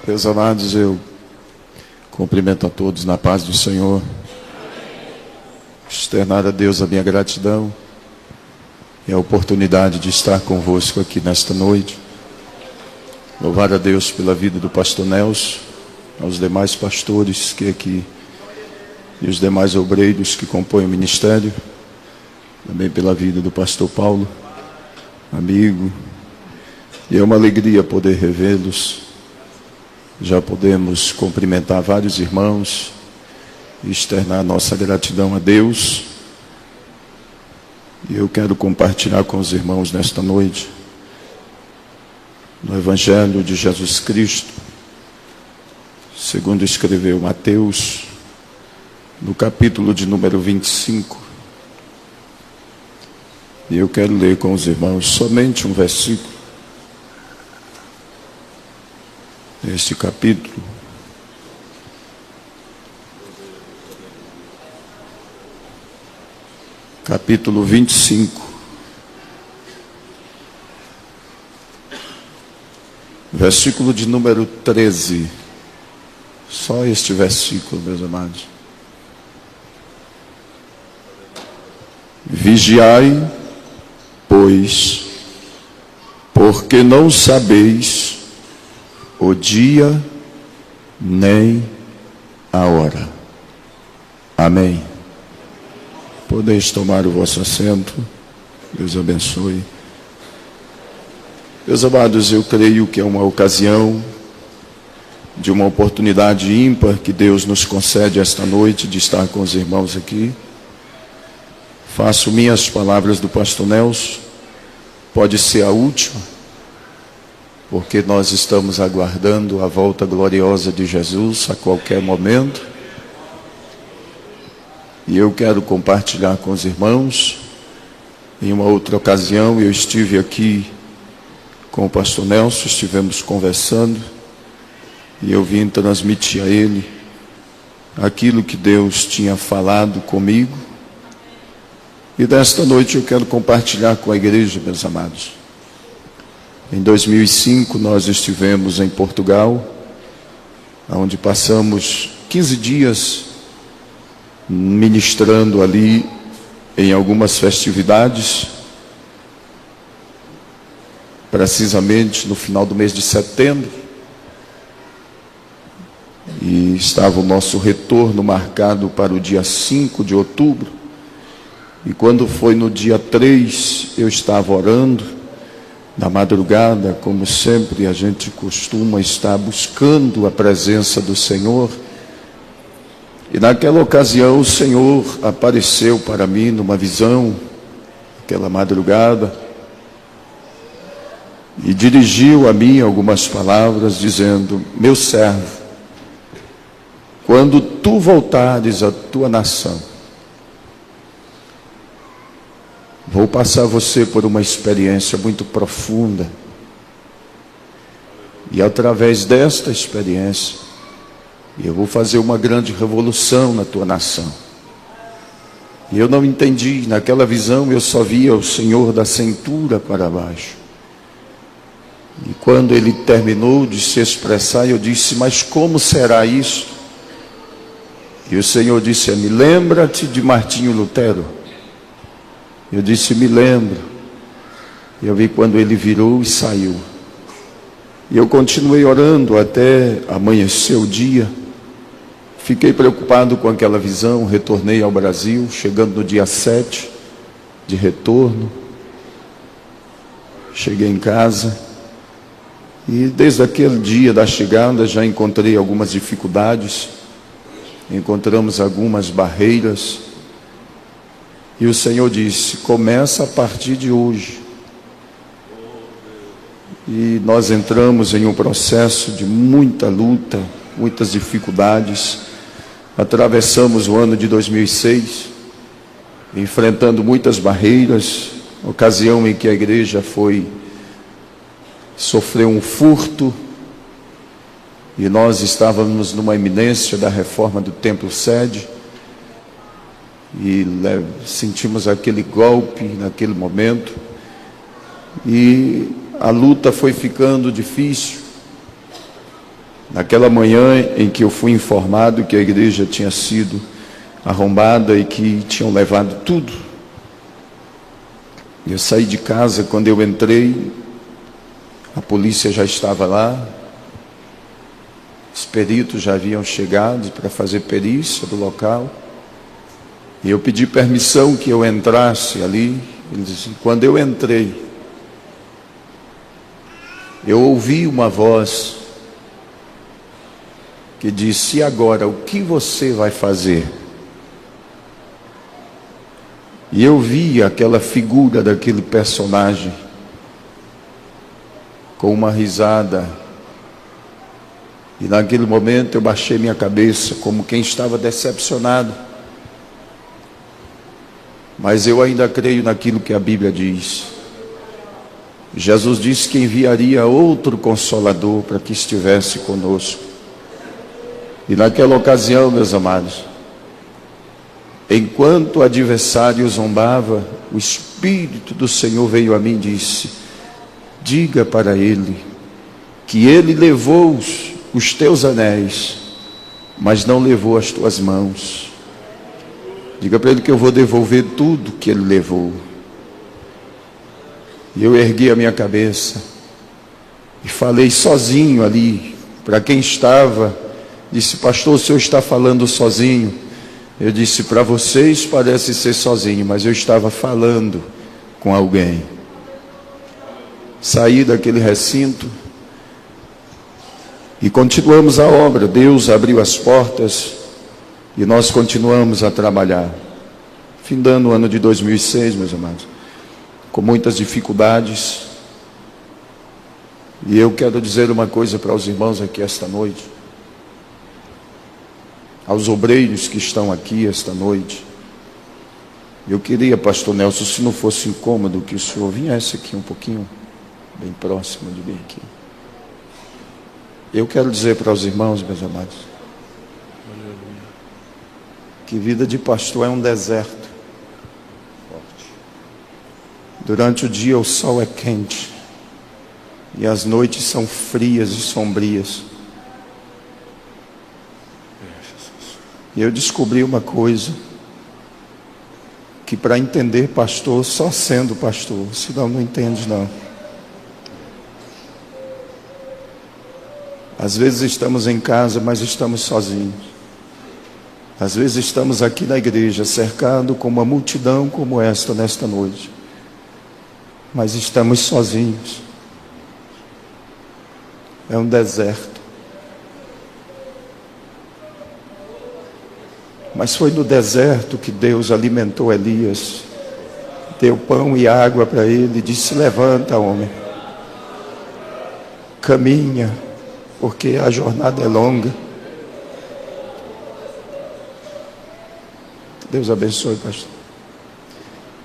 Meus amados, eu cumprimento a todos na paz do Senhor. Externar a Deus a minha gratidão e a oportunidade de estar convosco aqui nesta noite. Louvar a Deus pela vida do pastor Nelson, aos demais pastores que aqui e os demais obreiros que compõem o ministério. Também pela vida do pastor Paulo, amigo. E é uma alegria poder revê-los. Já podemos cumprimentar vários irmãos e externar nossa gratidão a Deus. E eu quero compartilhar com os irmãos nesta noite no Evangelho de Jesus Cristo, segundo escreveu Mateus, no capítulo de número 25. E eu quero ler com os irmãos somente um versículo deste capítulo. Capítulo 25. Versículo de número 13. Só este versículo, meus amados. Vigiai, pois, porque não sabeis o dia nem a hora. Amém. Podeis tomar o vosso assento. Deus abençoe. Meus amados, eu creio que é uma ocasião de uma oportunidade ímpar que Deus nos concede esta noite de estar com os irmãos aqui. Faço minhas palavras do pastor Nelson. Pode ser a última, porque nós estamos aguardando a volta gloriosa de Jesus a qualquer momento. E eu quero compartilhar com os irmãos. Em uma outra ocasião eu estive aqui com o pastor Nelson, estivemos conversando, e eu vim transmitir a ele aquilo que Deus tinha falado comigo. E desta noite eu quero compartilhar com a igreja, meus amados. Em 2005 nós estivemos em Portugal, onde passamos 15 dias ministrando ali em algumas festividades, precisamente no final do mês de setembro, e estava o nosso retorno marcado para o dia 5 de outubro, e quando foi no dia 3, eu estava orando, na madrugada, como sempre a gente costuma estar buscando a presença do Senhor, e naquela ocasião o Senhor apareceu para mim numa visão, aquela madrugada, e dirigiu a mim algumas palavras dizendo: meu servo, quando tu voltares à tua nação, vou passar você por uma experiência muito profunda, e através desta experiência eu vou fazer uma grande revolução na tua nação. E eu não entendi, naquela visão eu só via o Senhor da cintura para baixo. E quando ele terminou de se expressar, eu disse: mas como será isso? E o Senhor disse a mim: lembra-te de Martinho Lutero? Eu disse: me lembro. E eu vi quando ele virou e saiu. E eu continuei orando até amanhecer o dia. Fiquei preocupado com aquela visão, retornei ao Brasil, chegando no dia 7 de retorno. Cheguei em casa e desde aquele dia da chegada já encontrei algumas dificuldades, encontramos algumas barreiras. E o Senhor disse: começa a partir de hoje. E nós entramos em um processo de muita luta, muitas dificuldades. Atravessamos o ano de 2006, enfrentando muitas barreiras, ocasião em que a igreja sofreu um furto, e nós estávamos numa iminência da reforma do templo sede, e sentimos aquele golpe naquele momento, e a luta foi ficando difícil. naquela manhã em que eu fui informado que a igreja tinha sido arrombada e que tinham levado tudo. Eu saí de casa, quando eu entrei, a polícia já estava lá, os peritos já haviam chegado para fazer perícia do local, e eu pedi permissão que eu entrasse ali. Ele disse, quando eu entrei, eu ouvi uma voz que disse, e agora, o que você vai fazer? E eu vi aquela figura daquele personagem, com uma risada, e naquele momento eu baixei minha cabeça, como quem estava decepcionado, mas eu ainda creio naquilo que a Bíblia diz. Jesus disse que enviaria outro Consolador para que estivesse conosco, e naquela ocasião, meus amados, enquanto o adversário zombava, o Espírito do Senhor veio a mim e disse, diga para ele, que ele levou os teus anéis, mas não levou as tuas mãos. Diga para ele que eu vou devolver tudo que ele levou. E eu ergui a minha cabeça, e falei sozinho ali, para quem estava, disse, pastor, o senhor está falando sozinho? Eu disse, para vocês parece ser sozinho, mas eu estava falando com alguém. Saí daquele recinto e continuamos a obra. Deus abriu as portas e nós continuamos a trabalhar. Findando o ano de 2006, meus amados, com muitas dificuldades. E eu quero dizer uma coisa para os irmãos aqui esta noite, aos obreiros que estão aqui esta noite. Eu queria, pastor Nelson, se não fosse incômodo, que o senhor viesse aqui um pouquinho, bem próximo de mim aqui. Eu quero dizer para os irmãos, meus amados, que vida de pastor é um deserto. Durante o dia o sol é quente e as noites são frias e sombrias. E eu descobri uma coisa, que para entender pastor, só sendo pastor, senão não entende não. Às vezes estamos em casa, mas estamos sozinhos. Às vezes estamos aqui na igreja, cercado com uma multidão como esta nesta noite, mas estamos sozinhos. É um deserto. Mas foi no deserto que Deus alimentou Elias, deu pão e água para ele, e disse, levanta, homem, caminha, porque a jornada é longa. Deus abençoe, pastor.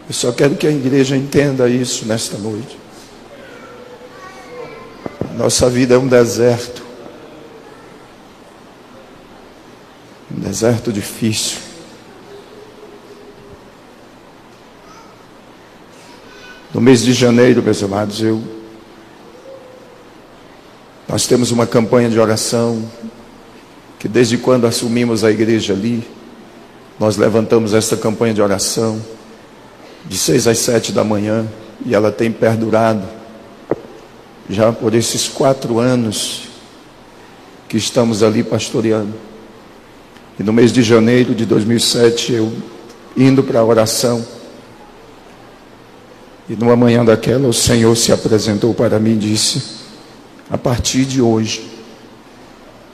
Eu só quero que a igreja entenda isso nesta noite. Nossa vida é um deserto. Um deserto difícil. No mês de janeiro, meus amados, nós temos uma campanha de oração, que desde quando assumimos a igreja ali, nós levantamos esta campanha de oração, de 6 às 7 da manhã, e ela tem perdurado, já por esses 4 anos, que estamos ali pastoreando. E no mês de janeiro de 2007, eu indo para a oração, e numa manhã daquela, o Senhor se apresentou para mim e disse, a partir de hoje,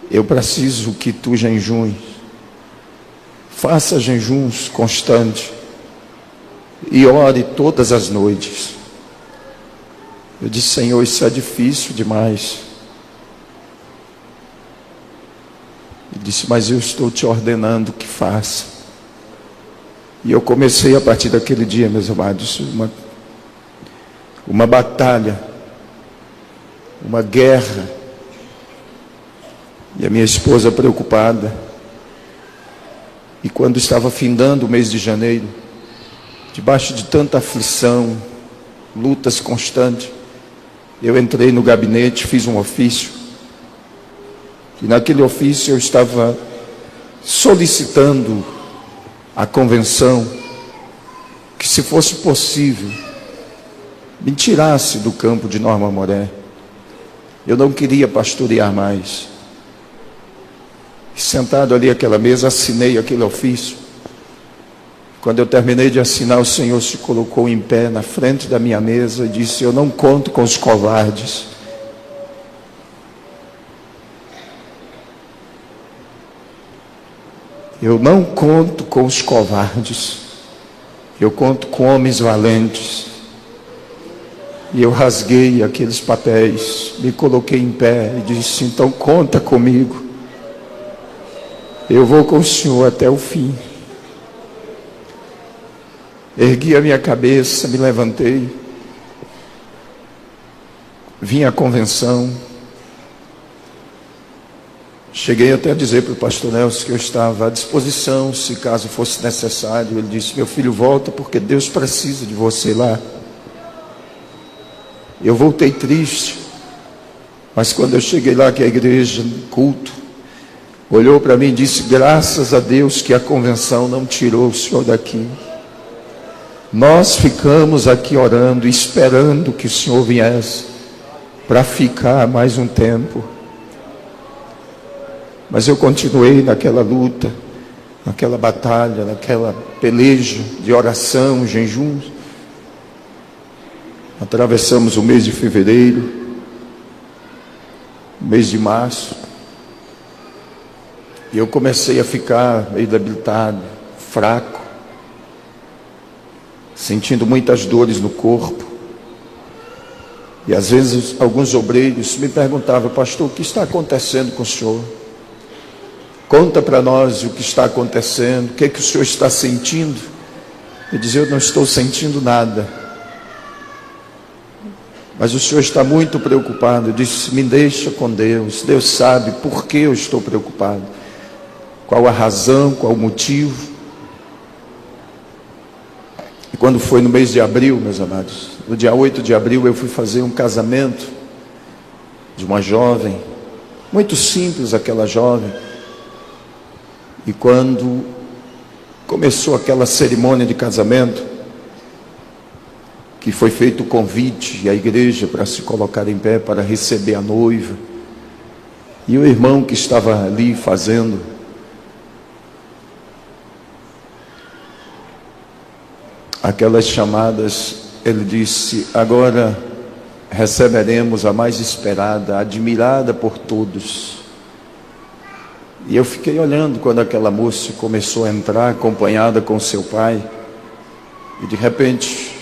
eu preciso que tu jejues, faça jejuns constantes, e ore todas as noites. Eu disse, Senhor, isso é difícil demais. Ele disse, mas eu estou te ordenando que faça. E eu comecei a partir daquele dia, meus amados, uma batalha, uma guerra. E a minha esposa preocupada. E quando estava findando o mês de janeiro, debaixo de tanta aflição, lutas constantes, eu entrei no gabinete, fiz um ofício E naquele ofício eu estava solicitando à convenção que, se fosse possível, me tirasse do campo de Norma Moré. Eu não queria pastorear mais. E sentado ali àquela mesa, assinei aquele ofício. Quando eu terminei de assinar, o Senhor se colocou em pé na frente da minha mesa e disse: eu não conto com os covardes. Eu não conto com os covardes. Eu conto com homens valentes. E eu rasguei aqueles papéis, me coloquei em pé e disse: então conta comigo. Eu vou com o Senhor até o fim. Ergui a minha cabeça, me levantei, vim à convenção. Cheguei até a dizer para o pastor Nelson que eu estava à disposição, se caso fosse necessário. Ele disse: meu filho, volta, porque Deus precisa de você lá. Eu voltei triste, mas quando eu cheguei lá, que a igreja, no culto, olhou para mim e disse: graças a Deus que a convenção não tirou o senhor daqui. Nós ficamos aqui orando, esperando que o senhor viesse para ficar mais um tempo. Mas eu continuei naquela luta, naquela batalha, naquela peleja de oração, jejum. Atravessamos o mês de fevereiro, o mês de março, e eu comecei a ficar meio debilitado, fraco, sentindo muitas dores no corpo. E às vezes alguns obreiros me perguntavam: pastor, o que está acontecendo com o senhor? Conta para nós o que está acontecendo, o que é que o senhor está sentindo? Eu dizia: eu não estou sentindo nada, mas o senhor está muito preocupado. Eu disse: me deixa com Deus, Deus sabe por que eu estou preocupado, qual a razão, qual o motivo. E quando foi no mês de abril, meus amados, no dia 8 de abril, eu fui fazer um casamento de uma jovem, muito simples aquela jovem. E quando começou aquela cerimônia de casamento, que foi feito o convite à igreja para se colocar em pé para receber a noiva, e o irmão que estava ali fazendo aquelas chamadas, ele disse: agora receberemos a mais esperada, admirada por todos. E eu fiquei olhando quando aquela moça começou a entrar, acompanhada com seu pai. E de repente,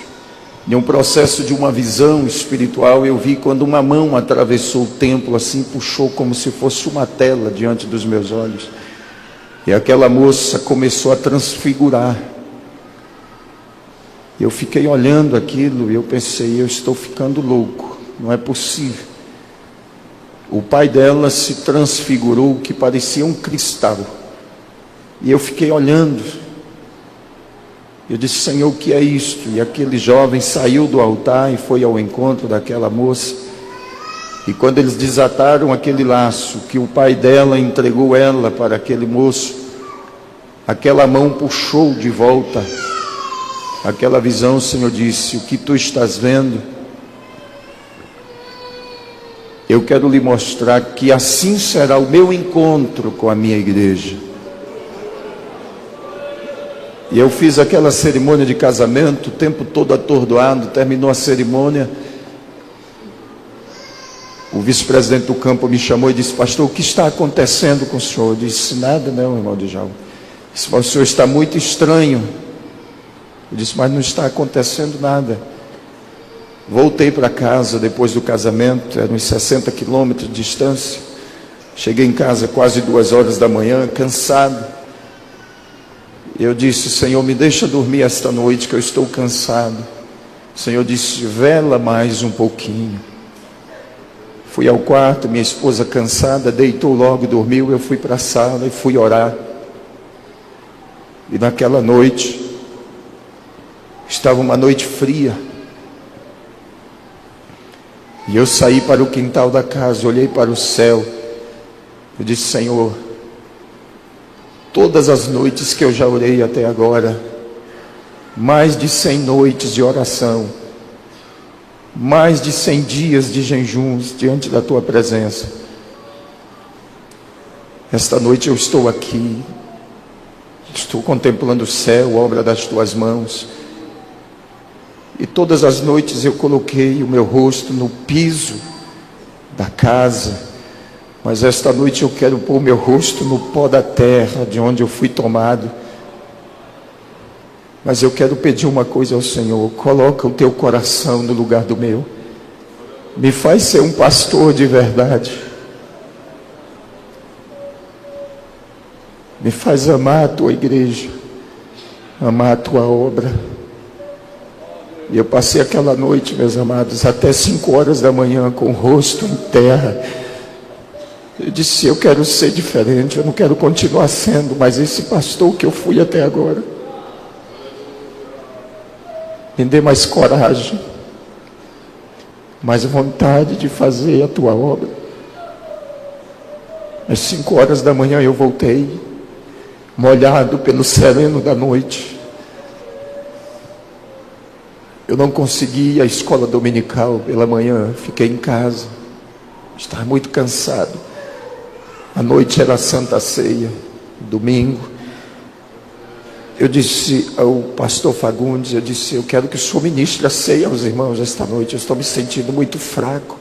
em um processo de uma visão espiritual, eu vi quando uma mão atravessou o templo, assim, puxou como se fosse uma tela diante dos meus olhos. E aquela moça começou a transfigurar. Eu fiquei olhando aquilo e eu pensei: eu estou ficando louco, não é possível. O pai dela se transfigurou, que parecia um cristal. E eu fiquei olhando. Eu disse: Senhor, o que é isto? E aquele jovem saiu do altar e foi ao encontro daquela moça. E quando eles desataram aquele laço, que o pai dela entregou ela para aquele moço, aquela mão puxou de volta aquela visão. O Senhor disse: o que tu estás vendo, eu quero lhe mostrar que assim será o meu encontro com a minha igreja. E eu fiz aquela cerimônia de casamento, o tempo todo atordoado. Terminou a cerimônia, o vice-presidente do campo me chamou e disse: pastor, o que está acontecendo com o senhor? Eu disse: nada não, irmão Djalma. Disse: mas o senhor está muito estranho. Eu disse: mas não está acontecendo nada. Voltei para casa depois do casamento, eram uns 60 quilômetros de distância. Cheguei em casa quase 2 horas da manhã, cansado. Eu disse: Senhor, me deixa dormir esta noite, que eu estou cansado. O Senhor disse: vela mais um pouquinho. Fui ao quarto, minha esposa cansada, deitou logo, dormiu. Eu fui para a sala e fui orar. E naquela noite, estava uma noite fria. E eu saí para o quintal da casa, olhei para o céu. Eu disse: Senhor, todas as noites que eu já orei até agora, mais de 100 noites de oração, mais de 100 dias de jejuns diante da tua presença, esta noite eu estou aqui, estou contemplando o céu, obra das tuas mãos, e todas as noites eu coloquei o meu rosto no piso da casa, mas esta noite eu quero pôr o meu rosto no pó da terra, de onde eu fui tomado. Mas eu quero pedir uma coisa ao Senhor: coloca o teu coração no lugar do meu, me faz ser um pastor de verdade, me faz amar a tua igreja, amar a tua obra. E eu passei aquela noite, meus amados, até 5 horas da manhã com o rosto em terra. Eu disse: eu quero ser diferente, eu não quero continuar sendo mais esse pastor que eu fui até agora. Me dê mais coragem, mais vontade de fazer a tua obra. Às 5 horas da manhã eu voltei, molhado pelo sereno da noite. Eu não consegui ir à escola dominical pela manhã, fiquei em casa, estava muito cansado. A noite era a Santa Ceia, domingo. Eu disse ao pastor Fagundes, eu disse: eu quero que o senhor ministre a ceia aos irmãos esta noite, eu estou me sentindo muito fraco.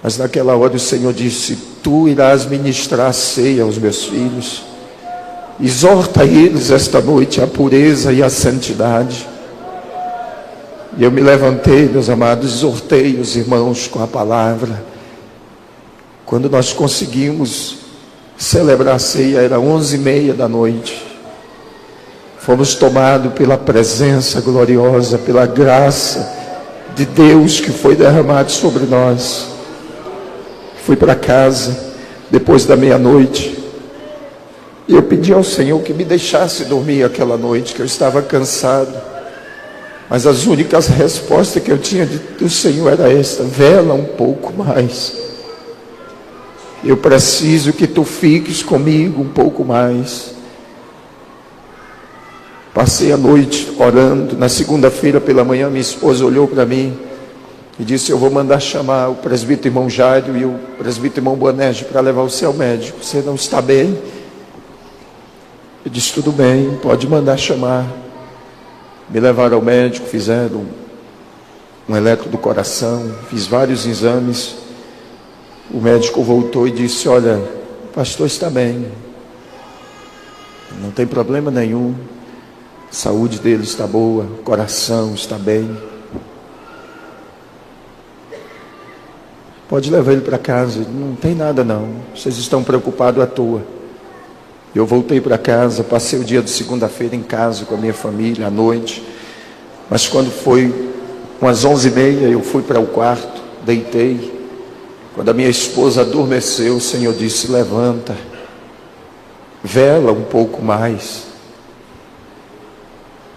Mas naquela hora o Senhor disse: tu irás ministrar a ceia aos meus filhos, exorta eles esta noite à pureza e à santidade. E eu me levantei, meus amados, exortei os irmãos com a palavra. Quando nós conseguimos celebrar a ceia, era 11h30 da noite. Fomos tomados pela presença gloriosa, pela graça de Deus que foi derramado sobre nós. Fui para casa depois da meia-noite. E eu pedi ao Senhor que me deixasse dormir aquela noite, que eu estava cansado. Mas as únicas respostas que eu tinha do Senhor era esta: vela um pouco mais. Eu preciso que tu fiques comigo um pouco mais. Passei a noite orando. Na segunda-feira pela manhã minha esposa olhou para mim e disse: eu vou mandar chamar o presbítero irmão Jairo e o presbítero irmão Boanerges para levar você ao médico. Você não está bem? Eu disse: tudo bem, pode mandar chamar. Me levaram ao médico, fizeram um eletro do coração, fiz vários exames. O médico voltou e disse: olha, o pastor está bem, não tem problema nenhum, a saúde dele está boa, o coração está bem, pode levar ele para casa, não tem nada não, vocês estão preocupados à toa. Eu voltei para casa, passei o dia de segunda-feira em casa com a minha família à noite. Mas quando foi umas 11h30, eu fui para o quarto, deitei. Quando a minha esposa adormeceu, o Senhor disse: levanta, vela um pouco mais.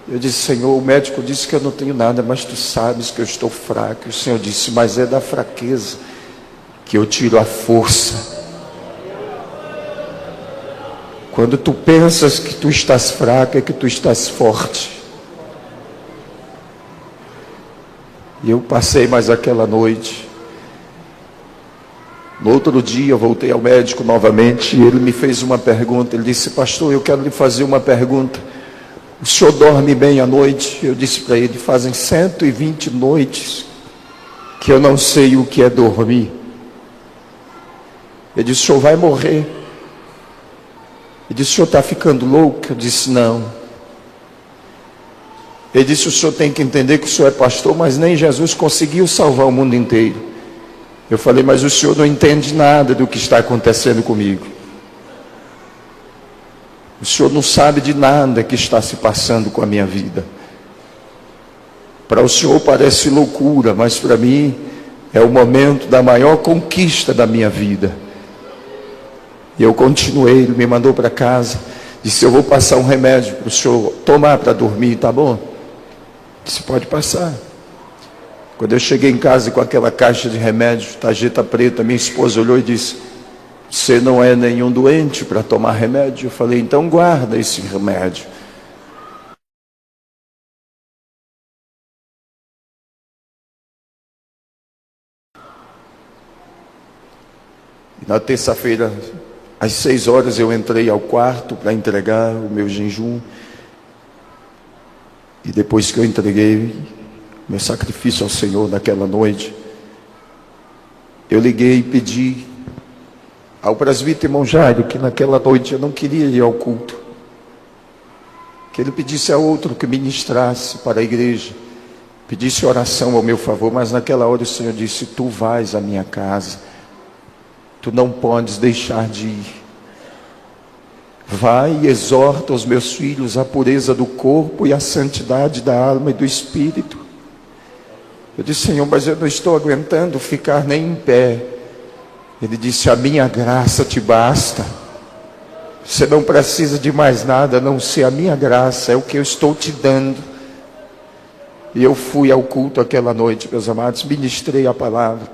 Eu disse: Senhor, o médico disse que eu não tenho nada, mas tu sabes que eu estou fraco. O Senhor disse: mas é da fraqueza que eu tiro a força. Quando tu pensas que tu estás fraco, é que tu estás forte. E eu passei mais aquela noite. No outro dia eu voltei ao médico novamente e ele me fez uma pergunta. Ele disse: pastor, eu quero lhe fazer uma pergunta. O senhor dorme bem à noite? Eu disse para ele: fazem 120 noites que eu não sei o que é dormir. Ele disse: o senhor vai morrer. Ele disse: o senhor está ficando louco? Eu disse: não. Ele disse: o senhor tem que entender que o senhor é pastor, mas nem Jesus conseguiu salvar o mundo inteiro. Eu falei: mas o senhor não entende nada do que está acontecendo comigo. O senhor não sabe de nada que está se passando com a minha vida. Para o senhor parece loucura, mas para mim é o momento da maior conquista da minha vida. E eu continuei. Ele me mandou para casa, disse: eu vou passar um remédio para o senhor tomar para dormir, tá bom? Disse: pode passar. Quando eu cheguei em casa com aquela caixa de remédio, tarjeta preta, minha esposa olhou e disse: Você não é nenhum doente para tomar remédio. Eu falei, então guarda esse remédio. E na terça-feira, às 6 horas, eu entrei ao quarto para entregar o meu jejum. E depois que eu entreguei meu sacrifício ao Senhor naquela noite, eu liguei e pedi ao presbítero irmão Jairo, que naquela noite eu não queria ir ao culto, que ele pedisse a outro que ministrasse para a igreja, pedisse oração ao meu favor, mas naquela hora o Senhor disse, tu vais à minha casa, tu não podes deixar de ir. Vai e exorta os meus filhos à pureza do corpo e à santidade da alma e do espírito. Eu disse, Senhor, mas eu não estou aguentando ficar nem em pé. Ele disse, a minha graça te basta. Você não precisa de mais nada, a não ser a minha graça, é o que eu estou te dando. E eu fui ao culto aquela noite, meus amados, ministrei a palavra.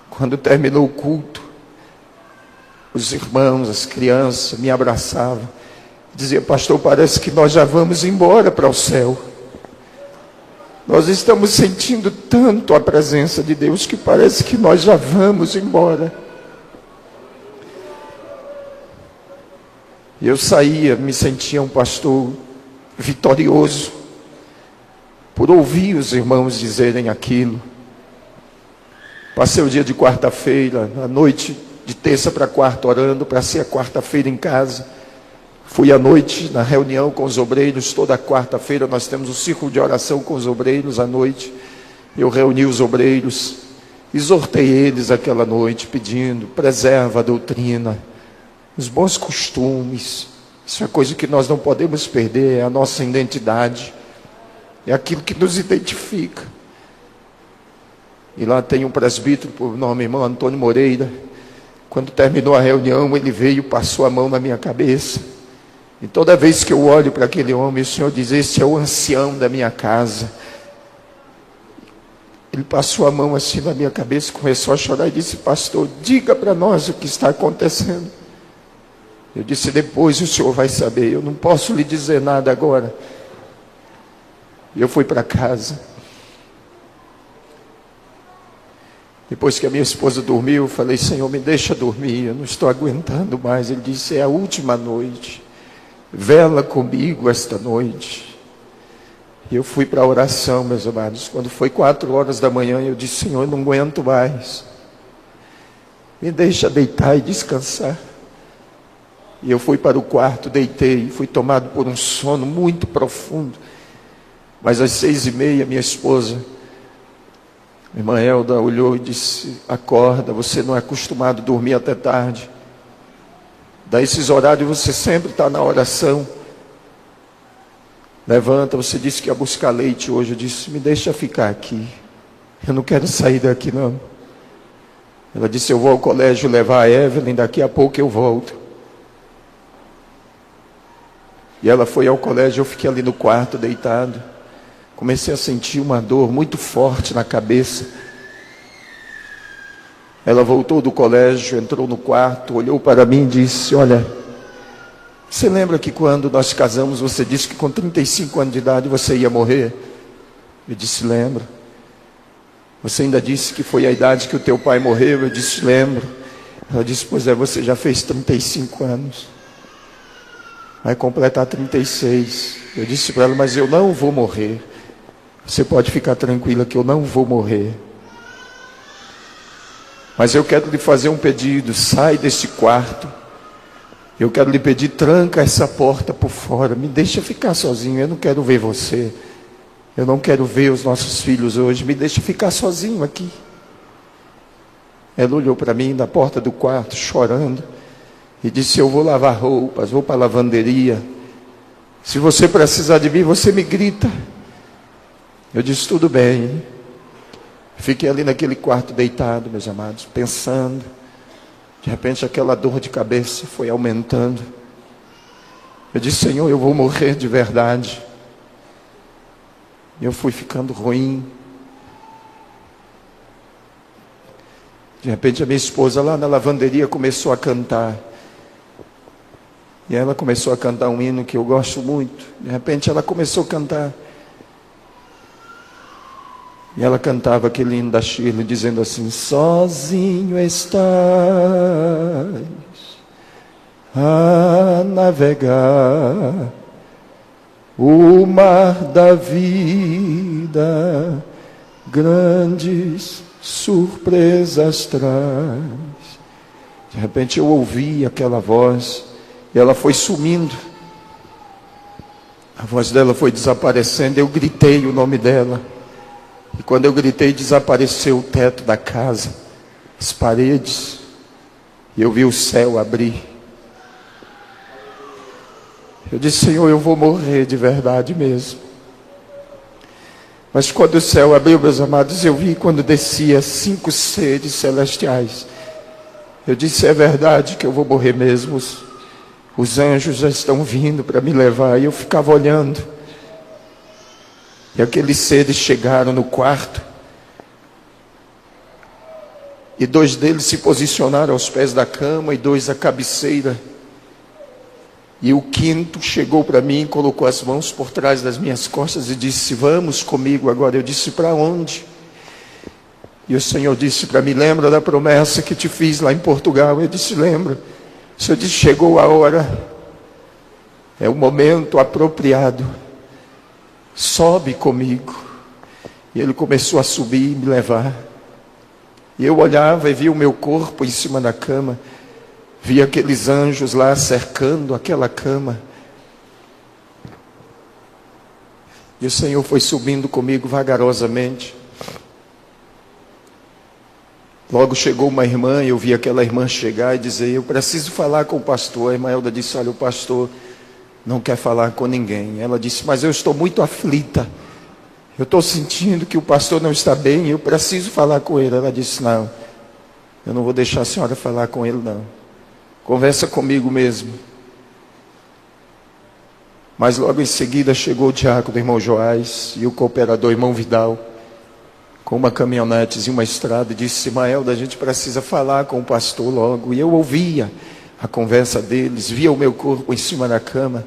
Quando terminou o culto, os irmãos, as crianças me abraçavam. Diziam, pastor, parece que nós já vamos embora para o céu. Nós estamos sentindo tanto a presença de Deus que parece que nós já vamos embora. E eu saía, me sentia um pastor vitorioso, por ouvir os irmãos dizerem aquilo. Passei o dia de quarta-feira, a noite de terça para quarta, orando para ser a quarta-feira em casa. Fui à noite na reunião com os obreiros. Toda quarta-feira nós temos um círculo de oração com os obreiros à noite. Eu reuni os obreiros, exortei eles aquela noite, pedindo, preserva a doutrina, os bons costumes. Isso é coisa que nós não podemos perder, é a nossa identidade, é aquilo que nos identifica. E lá tem um presbítero, por nome irmão Antônio Moreira. Quando terminou a reunião, ele veio e passou a mão na minha cabeça. E toda vez que eu olho para aquele homem, o Senhor diz, este é o ancião da minha casa. Ele passou a mão assim na minha cabeça, começou a chorar e disse, pastor, diga para nós o que está acontecendo. Eu disse, depois o senhor vai saber, eu não posso lhe dizer nada agora. E eu fui para casa. Depois que a minha esposa dormiu, eu falei, Senhor, me deixa dormir, eu não estou aguentando mais. Ele disse, é a última noite, vela comigo esta noite. E eu fui para a oração, meus amados. Quando foi 4 horas da manhã, eu disse, Senhor, eu não aguento mais. Me deixa deitar e descansar. E eu fui para o quarto, deitei, fui tomado por um sono muito profundo. Mas às 6h30, minha esposa, a irmã Elda, olhou e disse, acorda, você não é acostumado a dormir até tarde. Daí esses horários você sempre está na oração. Levanta, você disse que ia buscar leite hoje. Eu disse, me deixa ficar aqui. Eu não quero sair daqui não. Ela disse, eu vou ao colégio levar a Evelyn, daqui a pouco eu volto. E ela foi ao colégio, eu fiquei ali no quarto deitado. Comecei a sentir uma dor muito forte na cabeça. Ela voltou do colégio, entrou no quarto, olhou para mim e disse, olha, você lembra que quando nós casamos, você disse que com 35 anos de idade você ia morrer? Eu disse, lembro. Você ainda disse que foi a idade que o teu pai morreu? Eu disse, lembro. Ela disse, pois é, você já fez 35 anos. Vai completar 36. Eu disse para ela, mas eu não vou morrer. Você pode ficar tranquila que eu não vou morrer. Mas eu quero lhe fazer um pedido, sai desse quarto. Eu quero lhe pedir, tranca essa porta por fora, me deixa ficar sozinho, eu não quero ver você. Eu não quero ver os nossos filhos hoje, me deixa ficar sozinho aqui. Ela olhou para mim na porta do quarto, chorando, e disse, eu vou lavar roupas, vou para a lavanderia. Se você precisar de mim, você me grita. Eu disse, tudo bem. Fiquei ali naquele quarto deitado, meus amados, pensando. De repente aquela dor de cabeça foi aumentando. Eu disse, Senhor, eu vou morrer de verdade. E eu fui ficando ruim. De repente a minha esposa lá na lavanderia começou a cantar. E ela começou a cantar um hino que eu gosto muito. De repente ela começou a cantar. E ela cantava aquele hino da Shirley, dizendo assim: sozinho estás a navegar o mar da vida, grandes surpresas traz. De repente eu ouvi aquela voz, e ela foi sumindo. A voz dela foi desaparecendo, eu gritei o nome dela. E quando eu gritei, desapareceu o teto da casa, as paredes, e eu vi o céu abrir. Eu disse: Senhor, eu vou morrer de verdade mesmo. Mas quando o céu abriu, meus amados, eu vi quando descia 5 seres celestiais. Eu disse: é verdade que eu vou morrer mesmo. Os anjos já estão vindo para me levar. E eu ficava olhando. E aqueles seres chegaram no quarto. E 2 deles se posicionaram aos pés da cama e 2 à cabeceira. E o 5º chegou para mim, colocou as mãos por trás das minhas costas e disse: vamos comigo agora. Eu disse: para onde? E o Senhor disse para mim: lembra da promessa que te fiz lá em Portugal? Eu disse: lembro. O Senhor disse: chegou a hora, é o momento apropriado, sobe comigo. E ele começou a subir e me levar. E eu olhava e via o meu corpo em cima da cama. Vi aqueles anjos lá cercando aquela cama. E o Senhor foi subindo comigo vagarosamente. Logo chegou uma irmã, e eu vi aquela irmã chegar e dizer: eu preciso falar com o pastor. A irmã Elda disse: olha, o pastor não quer falar com ninguém. Ela disse: mas eu estou muito aflita. Eu estou sentindo que o pastor não está bem, eu preciso falar com ele. Ela disse: não, eu não vou deixar a senhora falar com ele, não. Conversa comigo mesmo. Mas logo em seguida chegou o diácono, irmão Joás, e o cooperador, irmão Vidal, com uma caminhonete e uma estrada, e disse: Maelda, a gente precisa falar com o pastor logo. E eu ouvia a conversa deles, via o meu corpo em cima da cama.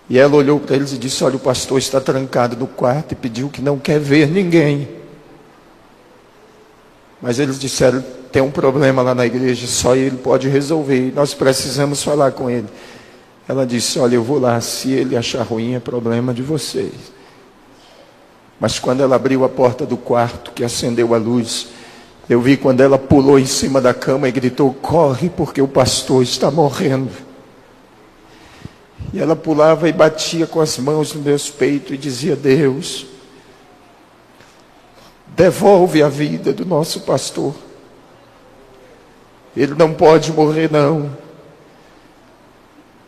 E ela olhou para eles e disse: olha, o pastor está trancado no quarto e pediu que não quer ver ninguém. Mas eles disseram: tem um problema lá na igreja, só ele pode resolver, nós precisamos falar com ele. Ela disse: olha, eu vou lá, se ele achar ruim é problema de vocês. Mas quando ela abriu a porta do quarto, que acendeu a luz, eu vi quando ela pulou em cima da cama e gritou: corre, porque o pastor está morrendo. E ela pulava e batia com as mãos no meus peitos e dizia: Deus, devolve a vida do nosso pastor. Ele não pode morrer, não.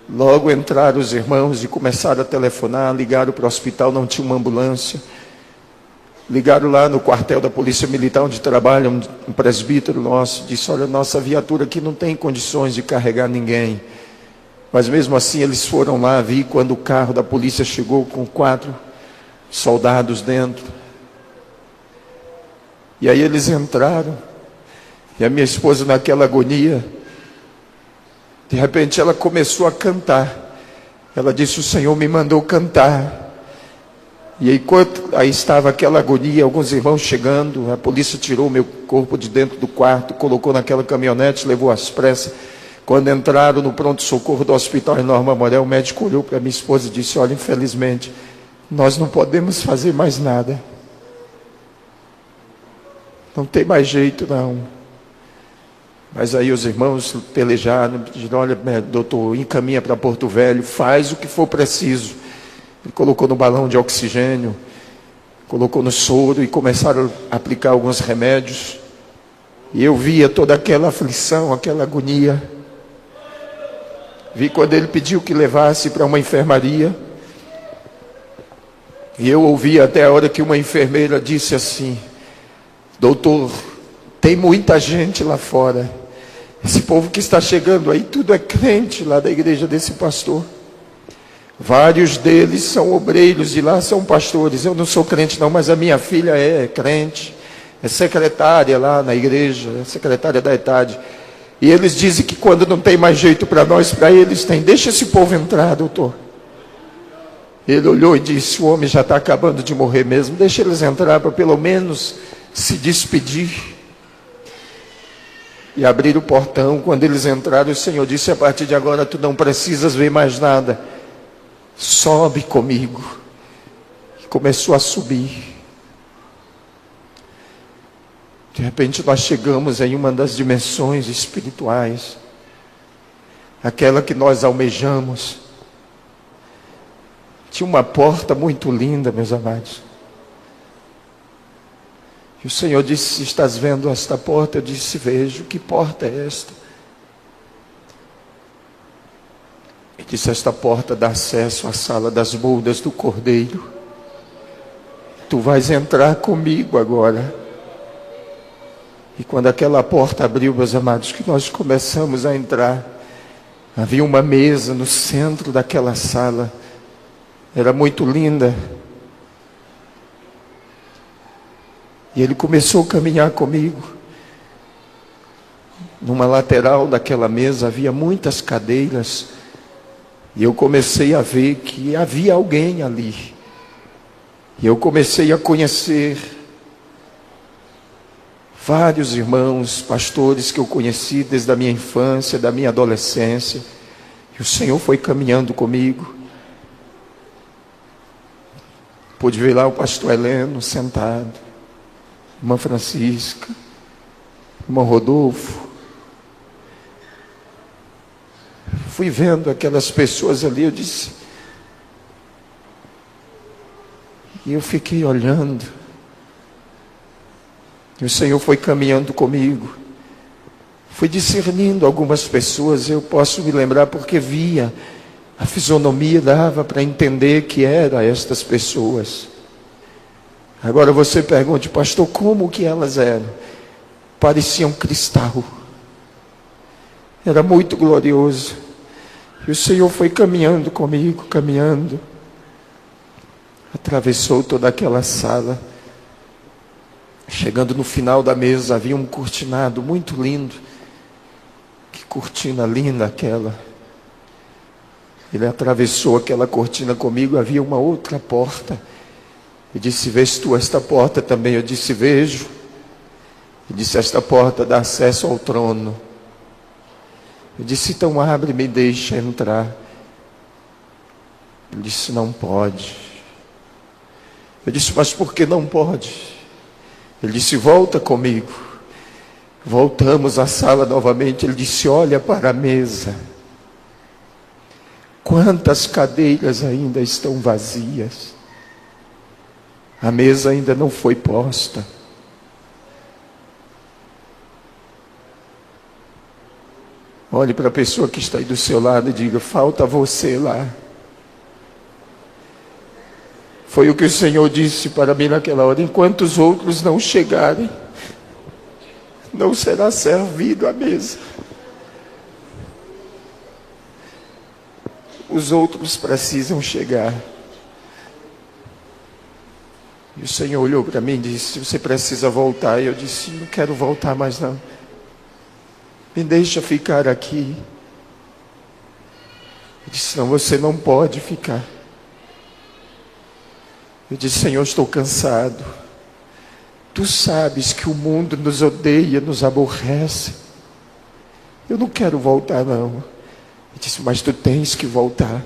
Logo entraram os irmãos e começaram a telefonar, ligaram para o hospital, não tinha uma ambulância. Ligaram lá no quartel da Polícia Militar, onde trabalha um presbítero nosso, disse: olha, nossa viatura aqui não tem condições de carregar ninguém. Mas mesmo assim eles foram lá, vi quando o carro da polícia chegou com 4 soldados dentro. E aí eles entraram, e a minha esposa naquela agonia, de repente ela começou a cantar. Ela disse: o Senhor me mandou cantar. E enquanto aí estava aquela agonia, alguns irmãos chegando, a polícia tirou meu corpo de dentro do quarto, colocou naquela caminhonete, levou às pressas. Quando entraram no pronto-socorro do hospital em Norma Morel, o médico olhou para minha esposa e disse: olha, infelizmente, nós não podemos fazer mais nada. Não tem mais jeito, não. Mas aí os irmãos pelejaram, pediram: olha, doutor, encaminha para Porto Velho, faz o que for preciso. Ele colocou no balão de oxigênio, colocou no soro e começaram a aplicar alguns remédios. E eu via toda aquela aflição, aquela agonia. Vi quando ele pediu que levasse para uma enfermaria. E eu ouvi até a hora que uma enfermeira disse assim: doutor, tem muita gente lá fora. Esse povo que está chegando aí, tudo é crente lá da igreja desse pastor. Vários deles são obreiros e lá são pastores. Eu não sou crente não, mas a minha filha é crente. é secretária lá na igreja, é secretária da ETAD. E eles dizem que quando não tem mais jeito para nós, para eles tem. Deixa esse povo entrar, doutor. Ele olhou e disse: o homem já está acabando de morrer mesmo, deixa eles entrar para pelo menos se despedir. E abrir o portão. Quando eles entraram, o Senhor disse: a partir de agora tu não precisas ver mais nada, sobe comigo. E começou a subir. De repente nós chegamos em uma das dimensões espirituais, aquela que nós almejamos. Tinha uma porta muito linda, meus amados. E o Senhor disse: estás vendo esta porta? Eu disse: vejo. Que porta é esta? Ele disse: esta porta dá acesso à sala das bodas do Cordeiro. Tu vais entrar comigo agora. E quando aquela porta abriu, meus amados, que nós começamos a entrar, havia uma mesa no centro daquela sala. Era muito linda. E ele começou a caminhar comigo. Numa lateral daquela mesa havia muitas cadeiras. E eu comecei a ver que havia alguém ali. E eu comecei a conhecer vários irmãos, pastores que eu conheci desde a minha infância, da minha adolescência. E o Senhor foi caminhando comigo. Pude ver lá o pastor Heleno sentado, irmã Francisca, irmão Rodolfo. Fui vendo aquelas pessoas ali, eu disse, e eu fiquei olhando. E o Senhor foi caminhando comigo. Fui discernindo algumas pessoas, eu posso me lembrar porque via. A fisionomia dava para entender que eram estas pessoas. Agora você pergunte: pastor, como que elas eram? Pareciam cristal. Era muito glorioso. E o Senhor foi caminhando comigo, caminhando. Atravessou toda aquela sala. Chegando no final da mesa, havia um cortinado muito lindo. Que cortina linda aquela. Ele atravessou aquela cortina comigo, havia uma outra porta. Ele disse: vês tu esta porta também? Eu disse: vejo. Ele disse: esta porta dá acesso ao trono. Eu disse: então abre, me deixa entrar. Ele disse: não pode. Eu disse: mas por que não pode? Ele disse: volta comigo. Voltamos à sala novamente. Ele disse: olha para a mesa. Quantas cadeiras ainda estão vazias? A mesa ainda não foi posta. Olhe para a pessoa que está aí do seu lado e diga: falta você lá. Foi o que o Senhor disse para mim naquela hora: enquanto os outros não chegarem, não será servido a mesa. Os outros precisam chegar. E o Senhor olhou para mim e disse: você precisa voltar. E eu disse: não quero voltar mais não. Me deixa ficar aqui. Ele disse: não, você não pode ficar. Eu disse: Senhor, estou cansado. Tu sabes que o mundo nos odeia, nos aborrece. Eu não quero voltar não. Ele disse: mas tu tens que voltar.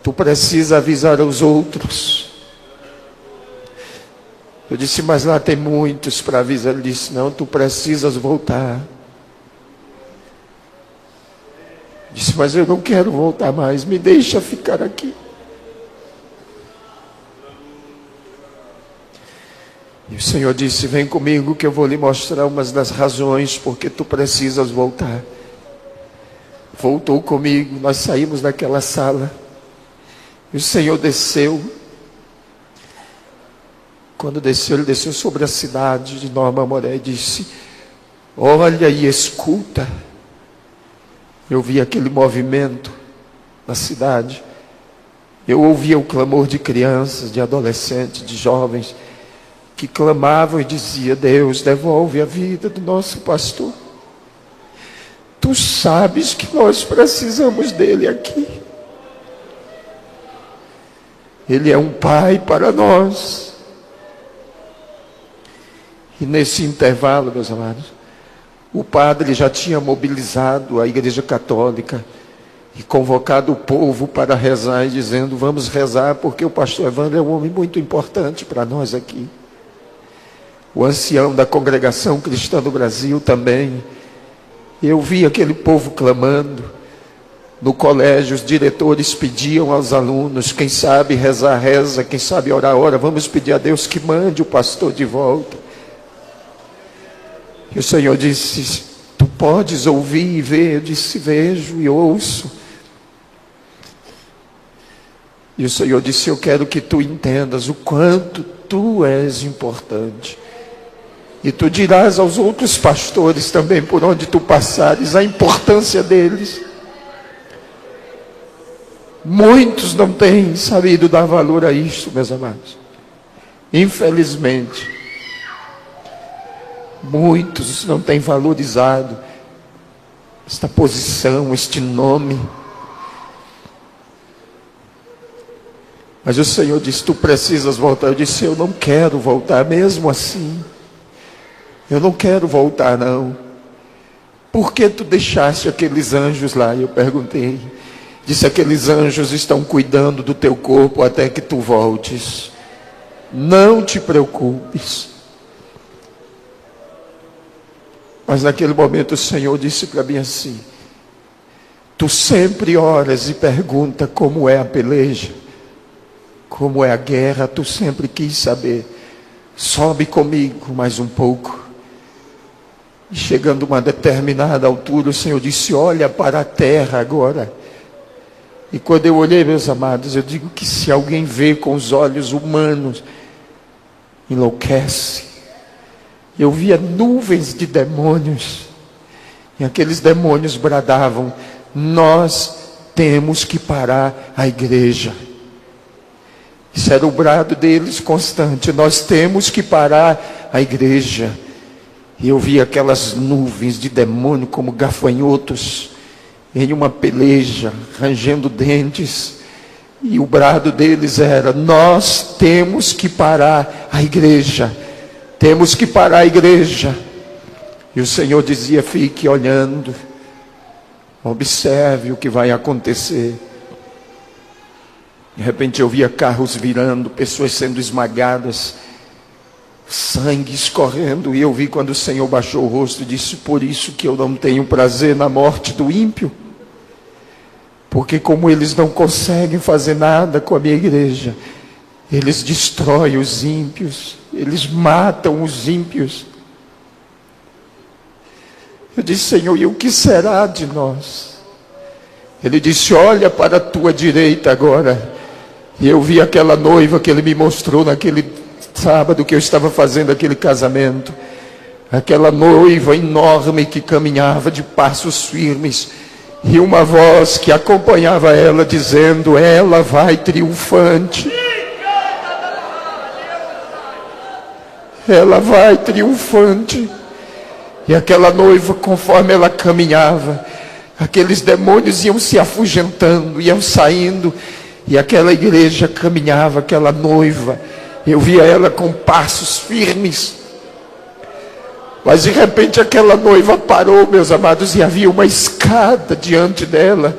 Tu precisa avisar aos outros. Eu disse: mas lá tem muitos para avisar. Ele disse: não, tu precisas voltar. Eu disse: mas eu não quero voltar mais, me deixa ficar aqui. E o Senhor disse: vem comigo que eu vou lhe mostrar umas das razões porque tu precisas voltar. Voltou comigo, nós saímos daquela sala. E o Senhor desceu. Quando desceu, Ele desceu sobre a cidade de Nova Amoré e disse: olha e escuta. Eu vi aquele movimento na cidade. Eu ouvia o clamor de crianças, de adolescentes, de jovens. que clamavam e diziam: Deus, devolve a vida do nosso pastor. Tu sabes que nós precisamos dele aqui. Ele é um pai para nós. E nesse intervalo, meus amados, o padre já tinha mobilizado a Igreja Católica e convocado o povo para rezar, e dizendo: vamos rezar, porque o pastor Evandro é um homem muito importante para nós aqui. O ancião da Congregação Cristã do Brasil também. Eu vi aquele povo clamando. No colégio, os diretores pediam aos alunos: quem sabe rezar, reza, quem sabe orar, ora. Vamos pedir a Deus que mande o pastor de volta. E o Senhor disse: tu podes ouvir e ver? Eu disse: vejo e ouço. E o Senhor disse: eu quero que tu entendas o quanto tu és importante. E tu dirás aos outros pastores também, por onde tu passares, a importância deles. Muitos não têm sabido dar valor a isto, meus amados. Infelizmente, muitos não têm valorizado esta posição, este nome. Mas o Senhor disse: tu precisas voltar. Eu disse: eu não quero voltar mesmo assim. Eu não quero voltar, não. Por que tu deixaste aqueles anjos lá? Eu perguntei. Disse: aqueles anjos estão cuidando do teu corpo até que tu voltes. Não te preocupes. Mas naquele momento o Senhor disse para mim assim: tu sempre oras e pergunta como é a peleja, como é a guerra. Tu sempre quis saber. Sobe comigo mais um pouco. E chegando a uma determinada altura, o Senhor disse: olha para a terra agora. E quando eu olhei, meus amados, eu digo que se alguém vê com os olhos humanos, enlouquece. Eu via nuvens de demônios. E aqueles demônios bradavam: nós temos que parar a igreja. Isso era o brado deles constante: nós temos que parar a igreja. E eu via aquelas nuvens de demônio como gafanhotos em uma peleja, rangendo dentes. E o brado deles era: nós temos que parar a igreja. Temos que parar a igreja. E o Senhor dizia: fique olhando, observe o que vai acontecer. De repente eu via carros virando, pessoas sendo esmagadas, sangue escorrendo. E eu vi quando o Senhor baixou o rosto e disse: por isso que eu não tenho prazer na morte do ímpio. Porque como eles não conseguem fazer nada com a minha igreja, eles destroem os ímpios, eles matam os ímpios. Eu disse: Senhor, e o que será de nós? Ele disse: olha para a tua direita agora. E eu vi aquela noiva que ele me mostrou naquele sábado que eu estava fazendo aquele casamento. Aquela noiva enorme que caminhava de passos firmes. E uma voz que acompanhava ela dizendo: ela vai triunfante. Ela vai triunfante. E aquela noiva, conforme ela caminhava, aqueles demônios iam se afugentando, iam saindo. E aquela igreja caminhava, aquela noiva, eu via ela com passos firmes. Mas de repente aquela noiva parou, meus amados, e havia uma escada diante dela.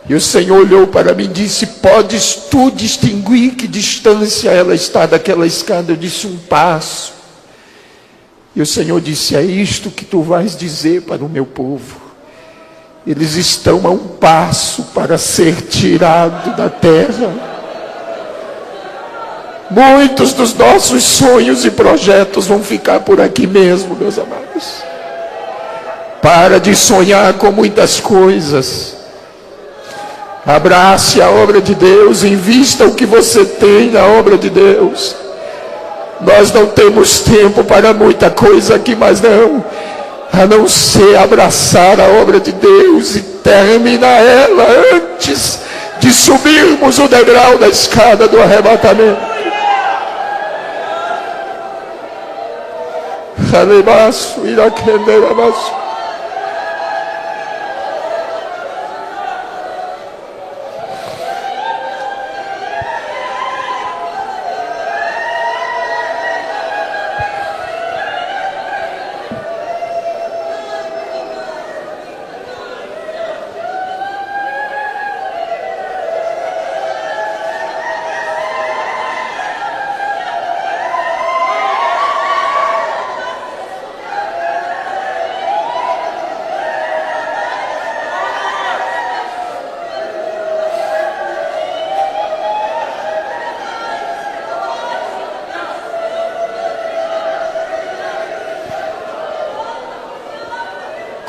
E o Senhor olhou para mim e disse: podes tu distinguir que distância ela está daquela escada? Eu disse: um passo. E o Senhor disse: é isto que tu vais dizer para o meu povo. Eles estão a um passo para ser tirados da terra. Muitos dos nossos sonhos e projetos vão ficar por aqui mesmo, meus amados. Para de sonhar com muitas coisas. Abrace a obra de Deus, invista o que você tem na obra de Deus. Nós não temos tempo para muita coisa aqui, mas não, a não ser abraçar a obra de Deus e terminar ela antes de subirmos o degrau da escada do arrebatamento. Alebaço, iraquenderabaço.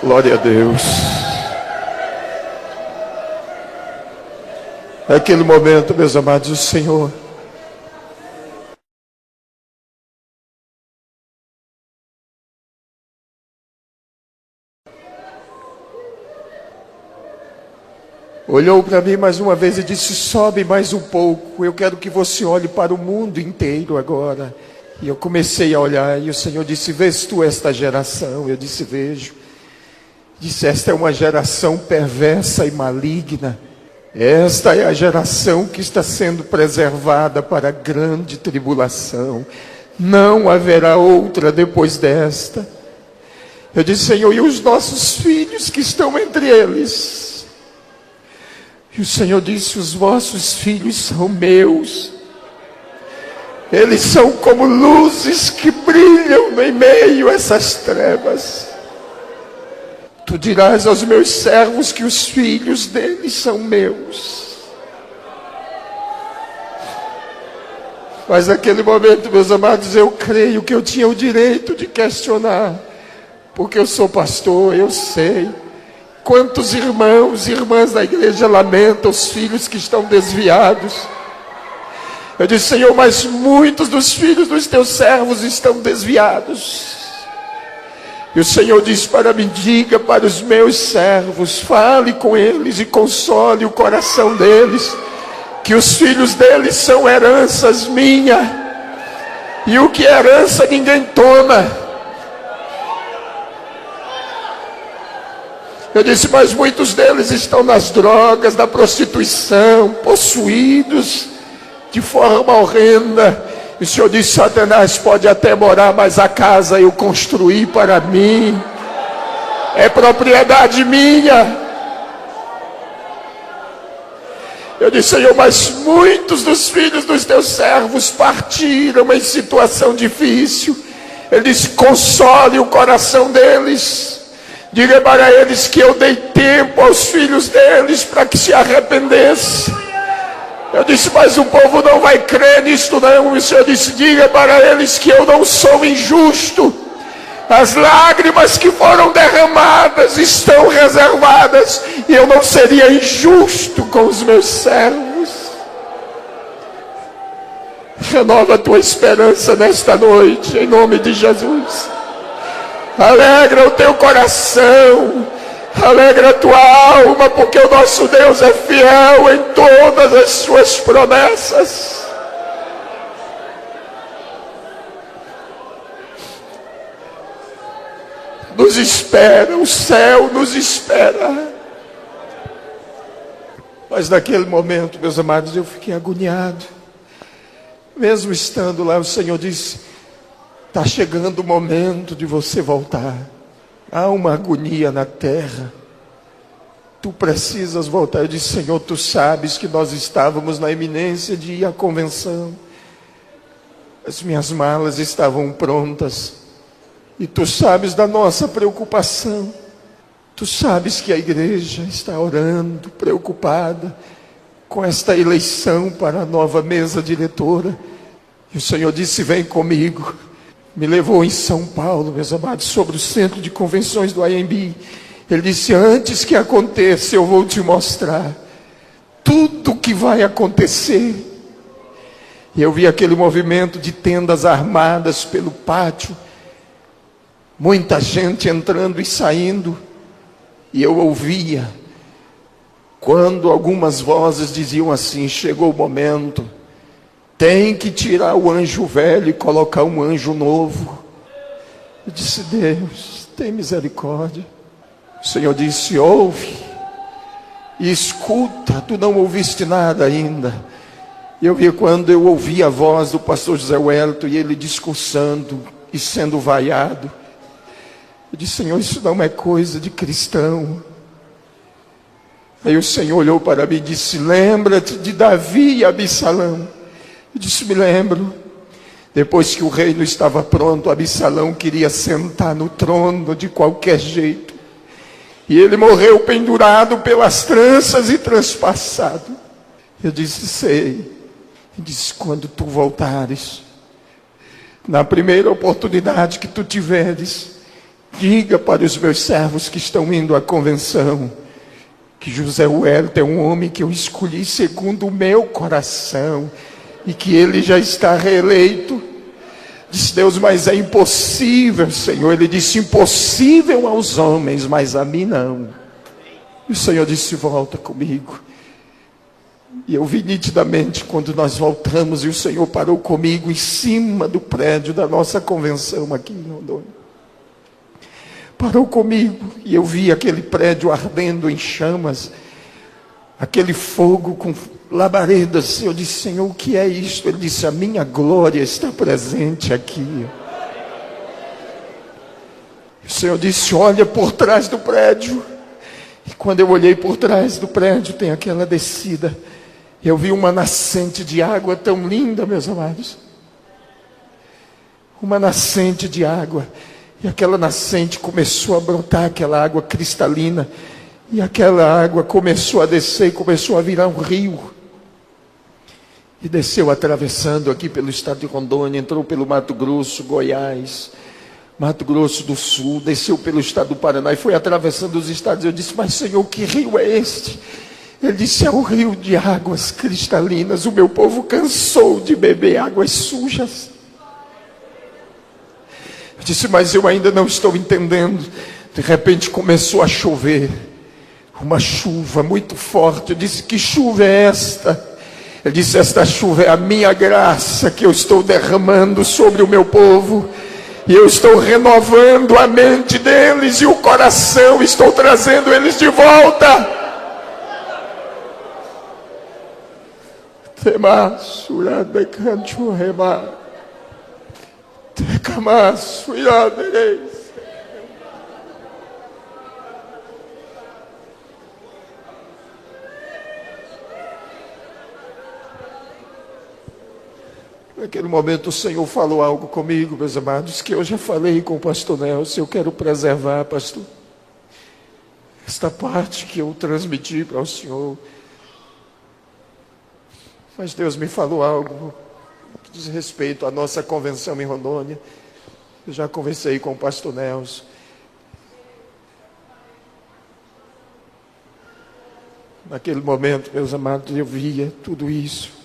Glória a Deus. Naquele momento, meus amados, o Senhor olhou para mim mais uma vez e disse: sobe mais um pouco, eu quero que você olhe para o mundo inteiro agora. E eu comecei a olhar e o Senhor disse: vês tu esta geração? Eu disse: vejo. Disse: esta é uma geração perversa e maligna. Esta é a geração que está sendo preservada para a grande tribulação. Não haverá outra depois desta. Eu disse: Senhor, e os nossos filhos que estão entre eles? E o Senhor disse: os vossos filhos são meus. Eles são como luzes que brilham em meio a essas trevas. Tu dirás aos meus servos que os filhos deles são meus. Mas naquele momento, meus amados, eu creio que eu tinha o direito de questionar. Porque eu sou pastor, eu sei. Quantos irmãos e irmãs da igreja lamentam os filhos que estão desviados. Eu disse: Senhor, mas muitos dos filhos dos teus servos estão desviados. E o Senhor disse para mim: diga para os meus servos, fale com eles e console o coração deles, que os filhos deles são heranças minhas, e o que é herança ninguém toma. Eu disse: mas muitos deles estão nas drogas, na prostituição, possuídos de forma horrenda. E o Senhor disse: Satanás pode até morar, mas a casa eu construí para mim, é propriedade minha. Eu disse: Senhor, mas muitos dos filhos dos teus servos partiram em situação difícil. Ele disse: console o coração deles, diga para eles que eu dei tempo aos filhos deles para que se arrependessem. Eu disse: mas o povo não vai crer nisto não. E o Senhor disse: diga para eles que eu não sou injusto. As lágrimas que foram derramadas estão reservadas, e eu não seria injusto com os meus servos. Renova a tua esperança nesta noite, em nome de Jesus. Alegra o teu coração, alegra a tua alma, porque o nosso Deus é fiel em todas as suas promessas. Nos espera, o céu nos espera. Mas naquele momento, meus amados, eu fiquei agoniado. Mesmo estando lá, o Senhor disse: está chegando o momento de você voltar. Há uma agonia na terra. Tu precisas voltar. Eu disse: Senhor, tu sabes que nós estávamos na iminência de ir à convenção. As minhas malas estavam prontas. E tu sabes da nossa preocupação. Tu sabes que a igreja está orando, preocupada com esta eleição para a nova mesa diretora. E o Senhor disse: vem comigo. Me levou em São Paulo, meus amados, sobre o centro de convenções do IMB. Ele disse: antes que aconteça, eu vou te mostrar tudo o que vai acontecer. E eu vi aquele movimento de tendas armadas pelo pátio, muita gente entrando e saindo. E eu ouvia, quando algumas vozes diziam assim: chegou o momento, tem que tirar o anjo velho e colocar um anjo novo. Eu disse: Deus, tem misericórdia. O Senhor disse: ouve e escuta, tu não ouviste nada ainda. E eu vi quando eu ouvi a voz do pastor José Wellington e ele discursando e sendo vaiado. Eu disse: Senhor, isso não é coisa de cristão. Aí o Senhor olhou para mim e disse: lembra-te de Davi e Absalão. Eu disse: me lembro. Depois que o reino estava pronto, Absalão queria sentar no trono de qualquer jeito. E ele morreu pendurado pelas tranças e transpassado. Eu disse: sei. Ele disse: quando tu voltares, na primeira oportunidade que tu tiveres, diga para os meus servos que estão indo à convenção que José Wellington é um homem que eu escolhi segundo o meu coração e que ele já está reeleito. Disse: Deus, mas é impossível, Senhor. Ele disse: impossível aos homens, mas a mim não. E o Senhor disse: volta comigo. E eu vi nitidamente quando nós voltamos, e o Senhor parou comigo em cima do prédio da nossa convenção aqui em Rondônia. Parou comigo e eu vi aquele prédio ardendo em chamas, aquele fogo com labaredas. Eu disse: Senhor, o que é isto? Ele disse: a minha glória está presente aqui. O Senhor disse: olha por trás do prédio. E quando eu olhei por trás do prédio, tem aquela descida. Eu vi uma nascente de água tão linda, meus amados. Uma nascente de água. E aquela nascente começou a brotar, aquela água cristalina. E aquela água começou a descer e começou a virar um rio. E desceu atravessando aqui pelo estado de Rondônia, entrou pelo Mato Grosso, Goiás, Mato Grosso do Sul, desceu pelo estado do Paraná e foi atravessando os estados. Eu disse: mas Senhor, que rio é este? Ele disse: é o rio de águas cristalinas. O meu povo cansou de beber águas sujas. Eu disse: mas eu ainda não estou entendendo. De repente começou a chover, uma chuva muito forte. Eu disse: que chuva é esta? Ele disse: esta chuva é a minha graça que eu estou derramando sobre o meu povo. E eu estou renovando a mente deles e o coração, estou trazendo eles de volta. Naquele momento o Senhor falou algo comigo, meus amados, que eu já falei com o pastor Nelson. Eu quero preservar, pastor, esta parte que eu transmiti para o Senhor. Mas Deus me falou algo que diz respeito à nossa convenção em Rondônia. Eu já conversei com o pastor Nelson. Naquele momento, meus amados, eu via tudo isso.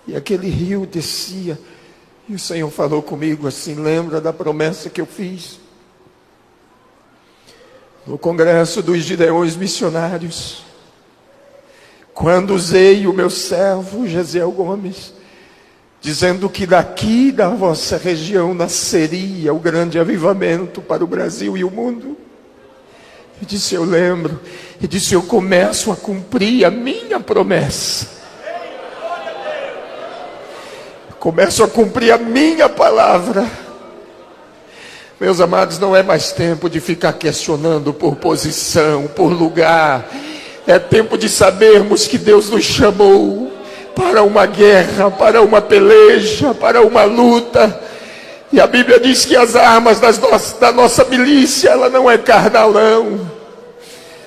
E aquele rio descia. E o Senhor falou comigo assim: lembra da promessa que eu fiz no congresso dos Gideões Missionários, quando usei o meu servo Gesiel Gomes, dizendo que daqui da vossa região nasceria o grande avivamento para o Brasil e o mundo. Eu disse: eu lembro. E disse: eu começo a cumprir a minha promessa. Começo a cumprir a minha palavra. Meus amados, não é mais tempo de ficar questionando por posição, por lugar. É tempo de sabermos que Deus nos chamou para uma guerra, para uma peleja, para uma luta. E a Bíblia diz que as armas da nossa milícia, ela não é carnal, não.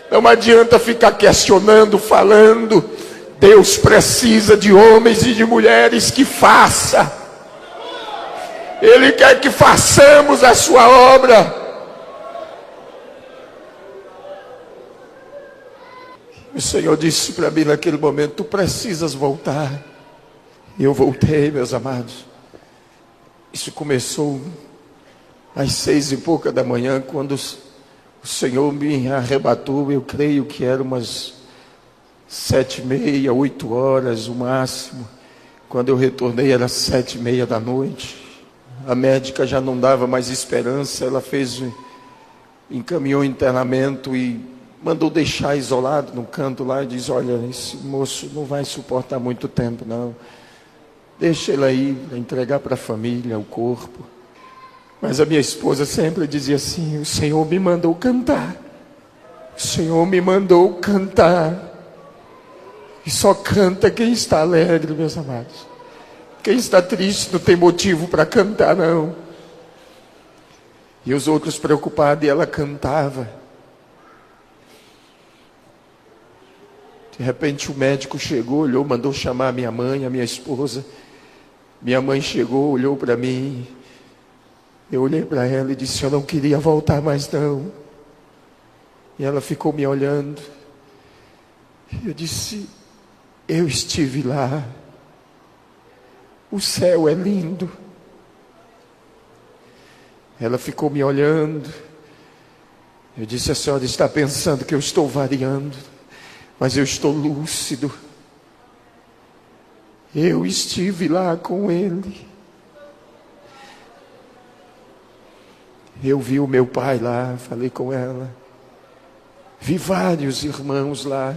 Não adianta ficar questionando, falando. Deus precisa de homens e de mulheres que façam. Ele quer que façamos a sua obra. O Senhor disse para mim naquele momento: tu precisas voltar. E eu voltei, meus amados. Isso começou às 6:00 da manhã, quando o Senhor me arrebatou. Eu creio que era umas 7:30, 8 horas o máximo. Quando eu retornei era 7:30 da noite. A médica já não dava mais esperança, ela encaminhou o internamento e mandou deixar isolado no canto lá e diz: olha, esse moço não vai suportar muito tempo não. Deixa ele aí, entregar para a família o corpo. Mas a minha esposa sempre dizia assim: o Senhor me mandou cantar. O Senhor me mandou cantar. E só canta quem está alegre, meus amados. Quem está triste não tem motivo para cantar, não. E os outros preocupados, e ela cantava. De repente o médico chegou, olhou, mandou chamar a minha mãe, a minha esposa. Minha mãe chegou, olhou para mim. Eu olhei para ela e disse: eu não queria voltar mais não. E ela ficou me olhando. Eu disse: eu estive lá. O céu é lindo. Ela ficou me olhando. Eu disse: a senhora está pensando que eu estou variando, mas eu estou lúcido. Eu estive lá com ele. Eu vi o meu pai lá, falei com ela. Vi vários irmãos lá.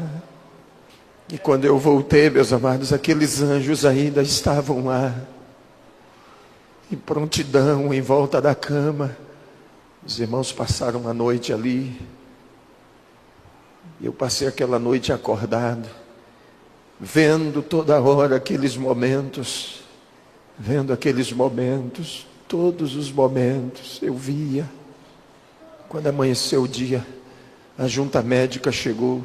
E quando eu voltei, meus amados, aqueles anjos ainda estavam lá, em prontidão, em volta da cama. Os irmãos passaram a noite ali. Eu passei aquela noite acordado, vendo toda hora aqueles momentos, todos os momentos, eu via. Quando amanheceu o dia, a junta médica chegou,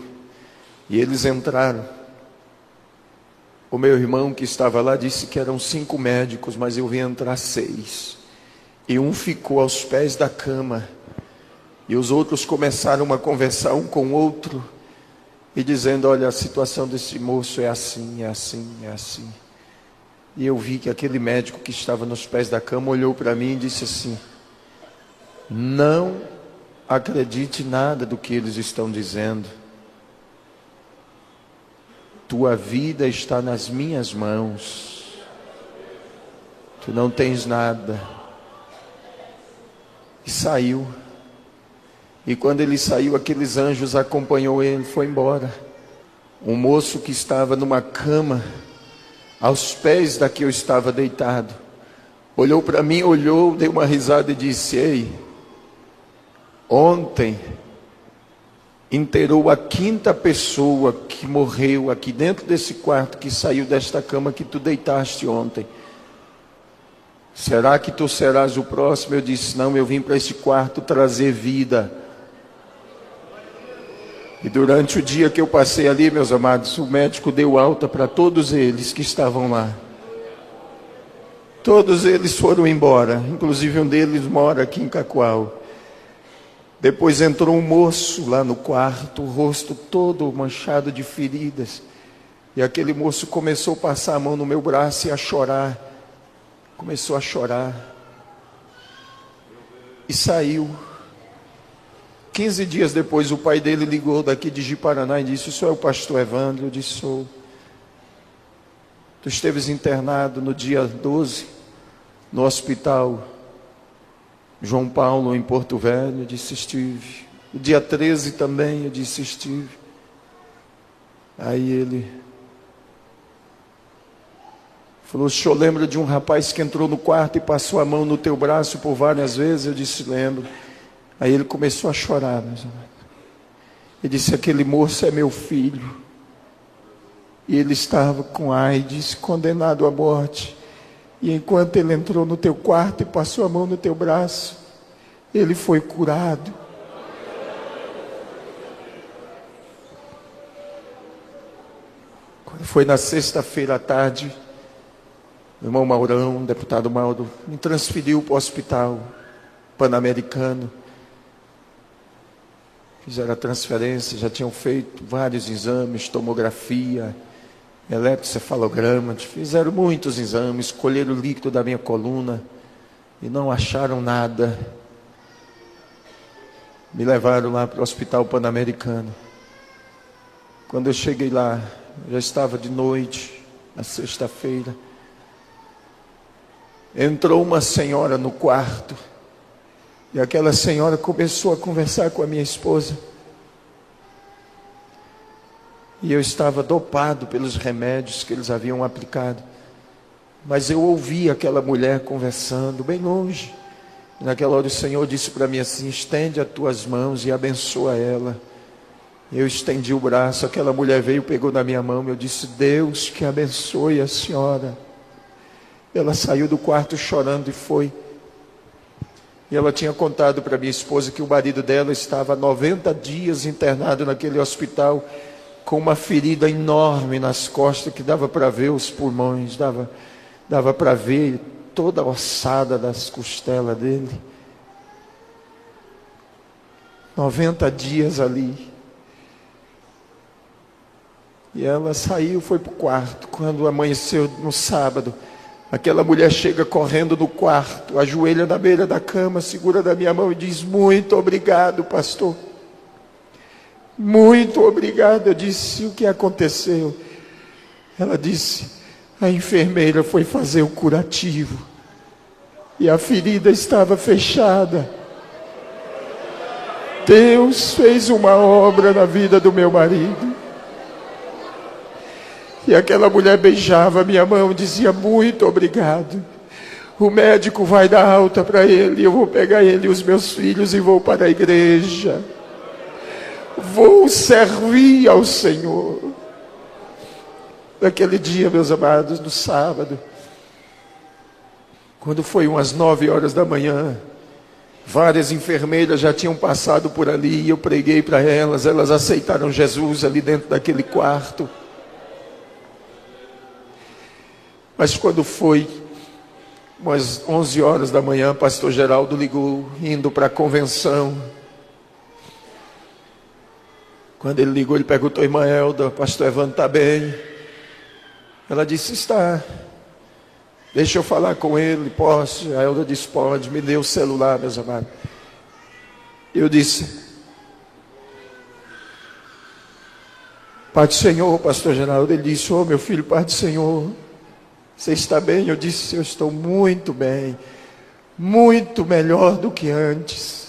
e eles entraram. O meu irmão que estava lá disse que eram 5 médicos, mas eu vi entrar 6. E um ficou aos pés da cama. E os outros começaram a conversar um com o outro. E dizendo: olha, a situação desse moço é assim, é assim, é assim. E eu vi que aquele médico que estava nos pés da cama olhou para mim e disse assim: não acredite nada do que eles estão dizendo. Tua vida está nas minhas mãos. Tu não tens nada. E saiu. E quando ele saiu, aqueles anjos acompanhou ele, foi embora. Um moço que estava numa cama, aos pés da que eu estava deitado, olhou para mim, deu uma risada e disse: ei, ontem inteirou a 5ª pessoa que morreu aqui dentro desse quarto, que saiu desta cama que tu deitaste ontem. Será que tu serás o próximo? Eu disse: não, eu vim para esse quarto trazer vida. E durante o dia que eu passei ali, meus amados, o médico deu alta para todos eles que estavam lá. Todos eles foram embora, inclusive um deles mora aqui em Cacoal. Depois entrou um moço lá no quarto, o rosto todo manchado de feridas. E aquele moço começou a passar a mão no meu braço e a chorar. Começou a chorar. E saiu. 15 dias depois, o pai dele ligou daqui de Ji-Paraná e disse: o senhor é o pastor Evandro? Eu disse: sou. Tu esteves internado no dia 12, no hospital João Paulo, em Porto Velho? Eu disse: estive. O dia 13 também? Eu disse: estive. Aí ele falou: o senhor lembra de um rapaz que entrou no quarto e passou a mão no teu braço por várias vezes? Eu disse: lembro. Aí ele começou a chorar, meus amados. Ele disse: aquele moço é meu filho. E ele estava com AIDS, condenado à morte. E enquanto ele entrou no teu quarto e passou a mão no teu braço, ele foi curado. Quando foi na sexta-feira à tarde, o irmão Maurão, o deputado Mauro, me transferiu para o hospital Pan-Americano. Fizeram a transferência, já tinham feito vários exames, tomografia, eletrocefalograma, fizeram muitos exames, colheram o líquido da minha coluna e não acharam nada. Me levaram lá para o hospital Pan-Americano. Quando eu cheguei lá, já estava de noite, na sexta-feira. entrou uma senhora no quarto, e aquela senhora começou a conversar com a minha esposa. E eu estava dopado pelos remédios que eles haviam aplicado. Mas eu ouvi aquela mulher conversando bem longe. E naquela hora o Senhor disse para mim assim: estende as tuas mãos e abençoa ela. Eu estendi o braço, aquela mulher veio, pegou na minha mão. Eu disse: Deus que abençoe a senhora. Ela saiu do quarto chorando e foi. E ela tinha contado para minha esposa que o marido dela estava há 90 dias internado naquele hospital, com uma ferida enorme nas costas, que dava para ver os pulmões, dava para ver toda a ossada das costelas dele. 90 dias ali. E ela saiu, foi para o quarto. Quando amanheceu no sábado, aquela mulher chega correndo no quarto, ajoelha na beira da cama, segura da minha mão e diz: muito obrigado, pastor. Muito obrigado. Eu disse: o que aconteceu? Ela disse: a enfermeira foi fazer o curativo e a ferida estava fechada. Deus fez uma obra na vida do meu marido. E aquela mulher beijava a minha mão e dizia: muito obrigado. O médico vai dar alta para ele. Eu vou pegar ele e os meus filhos e vou para a igreja. Vou servir ao Senhor. Naquele dia, meus amados, no sábado, quando foi umas 9 horas da manhã, várias enfermeiras já tinham passado por ali e eu preguei para elas. Elas aceitaram Jesus ali dentro daquele quarto. Mas quando foi umas 11 horas da manhã, pastor Geraldo ligou, indo para a convenção. Quando ele ligou, ele perguntou: irmã Elda, pastor Evandro está bem? Ela disse: está. Deixa eu falar com ele, posso? A Elda disse: pode. Me deu o celular, meus amados. Eu disse: Pai do Senhor, pastor Geraldo. Ele disse: ô meu filho, Pai do Senhor, você está bem? Eu disse: eu estou muito bem, muito melhor do que antes.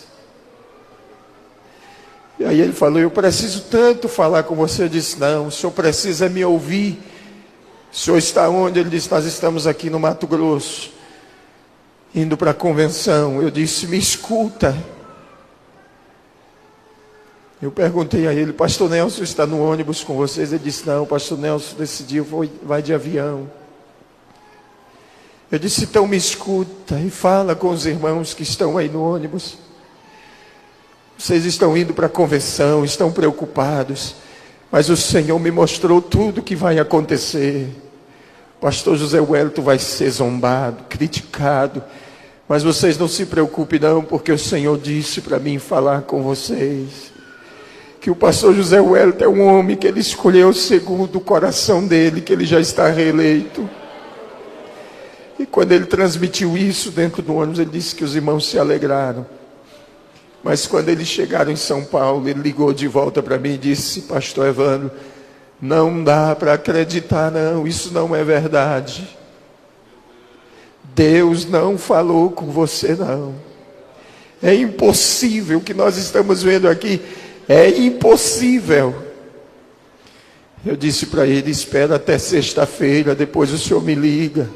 E aí ele falou: eu preciso tanto falar com você. Eu disse: não, o senhor precisa me ouvir. O senhor está onde? Ele disse: nós estamos aqui no Mato Grosso, indo para a convenção. Eu disse: me escuta. Eu perguntei a ele: pastor Nelson está no ônibus com vocês? Ele disse: não, pastor Nelson nesse dia vai de avião. Eu disse: então me escuta e fala com os irmãos que estão aí no ônibus. Vocês estão indo para a convenção, estão preocupados, mas o Senhor me mostrou tudo que vai acontecer. Pastor José Wellington vai ser zombado, criticado, mas vocês não se preocupem não, porque o Senhor disse para mim falar com vocês que o pastor José Wellington é um homem que ele escolheu segundo o coração dele, que ele já está reeleito. E quando ele transmitiu isso dentro do ônibus, ele disse que os irmãos se alegraram. Mas quando eles chegaram em São Paulo, ele ligou de volta para mim e disse: pastor Evandro, não dá para acreditar não, isso não é verdade. Deus não falou com você não. É impossível o que nós estamos vendo aqui, é impossível. Eu disse para ele: espera até sexta-feira, depois o senhor me liga.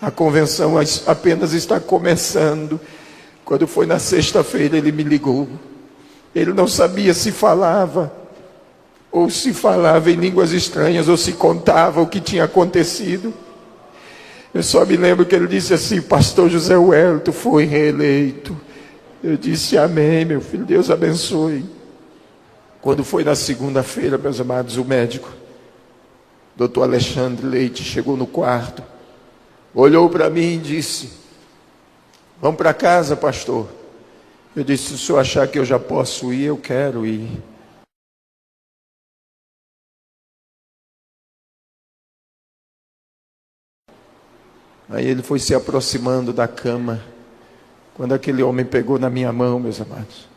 A convenção apenas está começando. Quando foi na sexta-feira, ele me ligou. Ele não sabia se falava, ou se falava em línguas estranhas, ou se contava o que tinha acontecido. Eu só me lembro que ele disse assim: pastor José Wellington foi reeleito. Eu disse: amém, meu filho, Deus abençoe. Quando foi na segunda-feira, meus amados, o médico, doutor Alexandre Leite, chegou no quarto, olhou para mim e disse: vamos para casa, pastor. Eu disse: se o senhor achar que eu já posso ir, eu quero ir. Aí ele foi se aproximando da cama. Quando aquele homem pegou na minha mão, meus amados,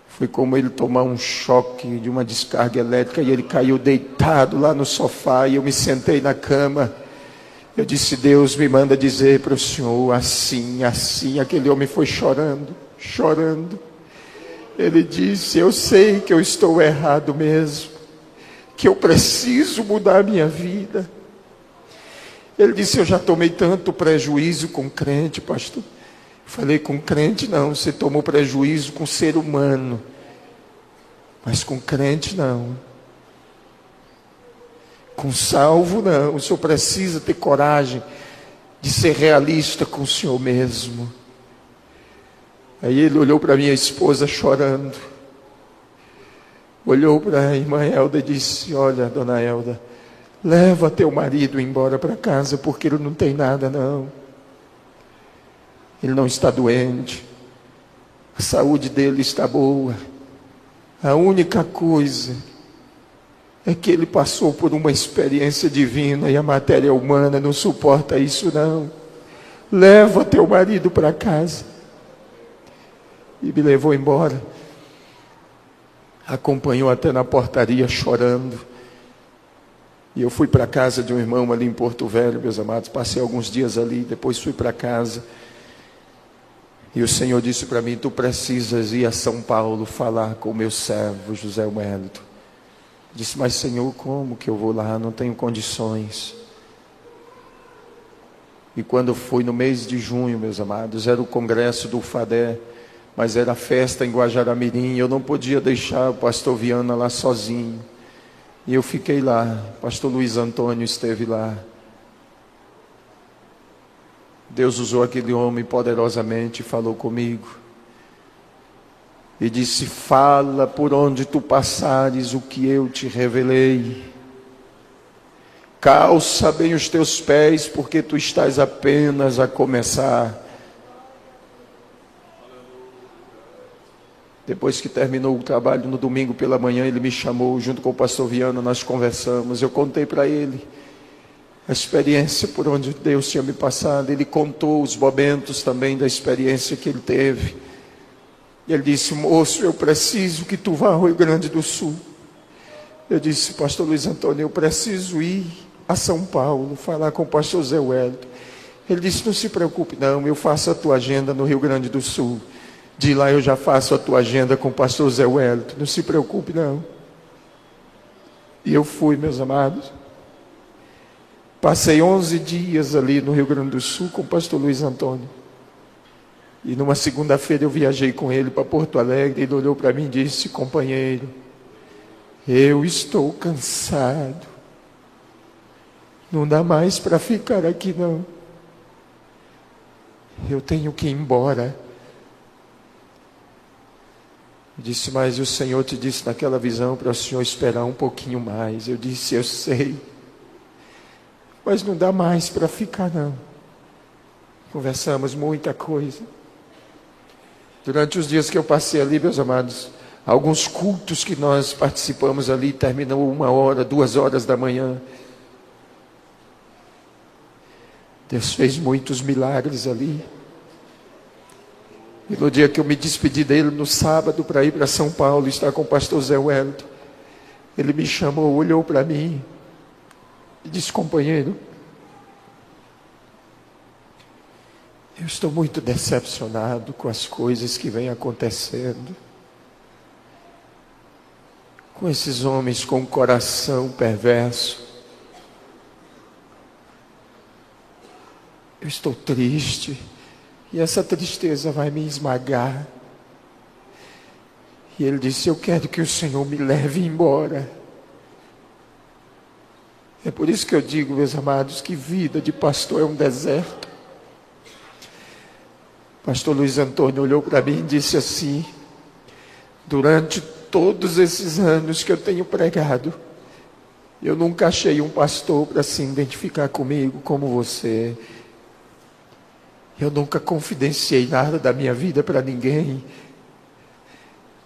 foi como ele tomar um choque de uma descarga elétrica, e ele caiu deitado lá no sofá, e eu me sentei na cama. Eu disse: Deus me manda dizer para o senhor assim, assim. Aquele homem foi chorando, chorando. Ele disse: eu sei que eu estou errado mesmo, que eu preciso mudar a minha vida. Ele disse: eu já tomei tanto prejuízo com crente, pastor. Falei: com crente não, você tomou prejuízo com ser humano, mas com crente não. Com salvo não. O senhor precisa ter coragem de ser realista com o senhor mesmo. Aí ele olhou para minha esposa chorando, olhou para a irmã Elda e disse: olha, dona Elda, leva teu marido embora para casa, porque ele não tem nada não. Ele não está doente, a saúde dele está boa. A única coisa é que ele passou por uma experiência divina e a matéria humana não suporta isso não. Leva teu marido para casa. E me levou embora. Acompanhou até na portaria chorando. E eu fui para a casa de um irmão ali em Porto Velho, meus amados. Passei alguns dias ali, depois fui para casa. E o Senhor disse para mim: tu precisas ir a São Paulo falar com o meu servo José Wellington. Disse: mas Senhor, como que eu vou lá? Não tenho condições. E quando fui no mês de junho, meus amados, era o congresso do FADÉ, mas era a festa em Guajará-Mirim. Eu não podia deixar o pastor Viana lá sozinho. E eu fiquei lá. O pastor Luiz Antônio esteve lá. Deus usou aquele homem poderosamente e falou comigo. E disse: fala por onde tu passares o que eu te revelei. Calça bem os teus pés, porque tu estás apenas a começar. Depois que terminou o trabalho no domingo pela manhã, ele me chamou, junto com o pastor Viana, nós conversamos. Eu contei para ele a experiência por onde Deus tinha me passado. Ele contou os momentos também da experiência que ele teve. E ele disse: moço, eu preciso que tu vá ao Rio Grande do Sul. Eu disse: pastor Luiz Antônio, eu preciso ir a São Paulo, falar com o pastor Zé Wellington. Ele disse: não se preocupe não, eu faço a tua agenda no Rio Grande do Sul. De lá eu já faço a tua agenda com o pastor Zé Wellington, não se preocupe não. E eu fui, meus amados. Passei 11 dias ali no Rio Grande do Sul com o pastor Luiz Antônio. E numa segunda-feira eu viajei com ele para Porto Alegre. Ele olhou para mim e disse: companheiro, eu estou cansado. Não dá mais para ficar aqui não. Eu tenho que ir embora. Eu disse: mas o Senhor te disse naquela visão para o senhor esperar um pouquinho mais. Eu disse: eu sei. Mas não dá mais para ficar não. Conversamos muita coisa. Durante os dias que eu passei ali, meus amados, alguns cultos que nós participamos ali, terminou 1 hora, 2 horas da manhã. Deus fez muitos milagres ali. E no dia que eu me despedi dele, no sábado, para ir para São Paulo, estar com o pastor Zé Wellington, ele me chamou, olhou para mim e disse: companheiro, eu estou muito decepcionado com as coisas que vêm acontecendo, com esses homens com um coração perverso. Eu estou triste, e essa tristeza vai me esmagar. E ele disse: eu quero que o Senhor me leve embora. É por isso que eu digo, meus amados, que vida de pastor é um deserto. Pastor Luiz Antônio olhou para mim e disse assim: durante todos esses anos que eu tenho pregado, eu nunca achei um pastor para se identificar comigo como você. Eu nunca confidenciei nada da minha vida para ninguém,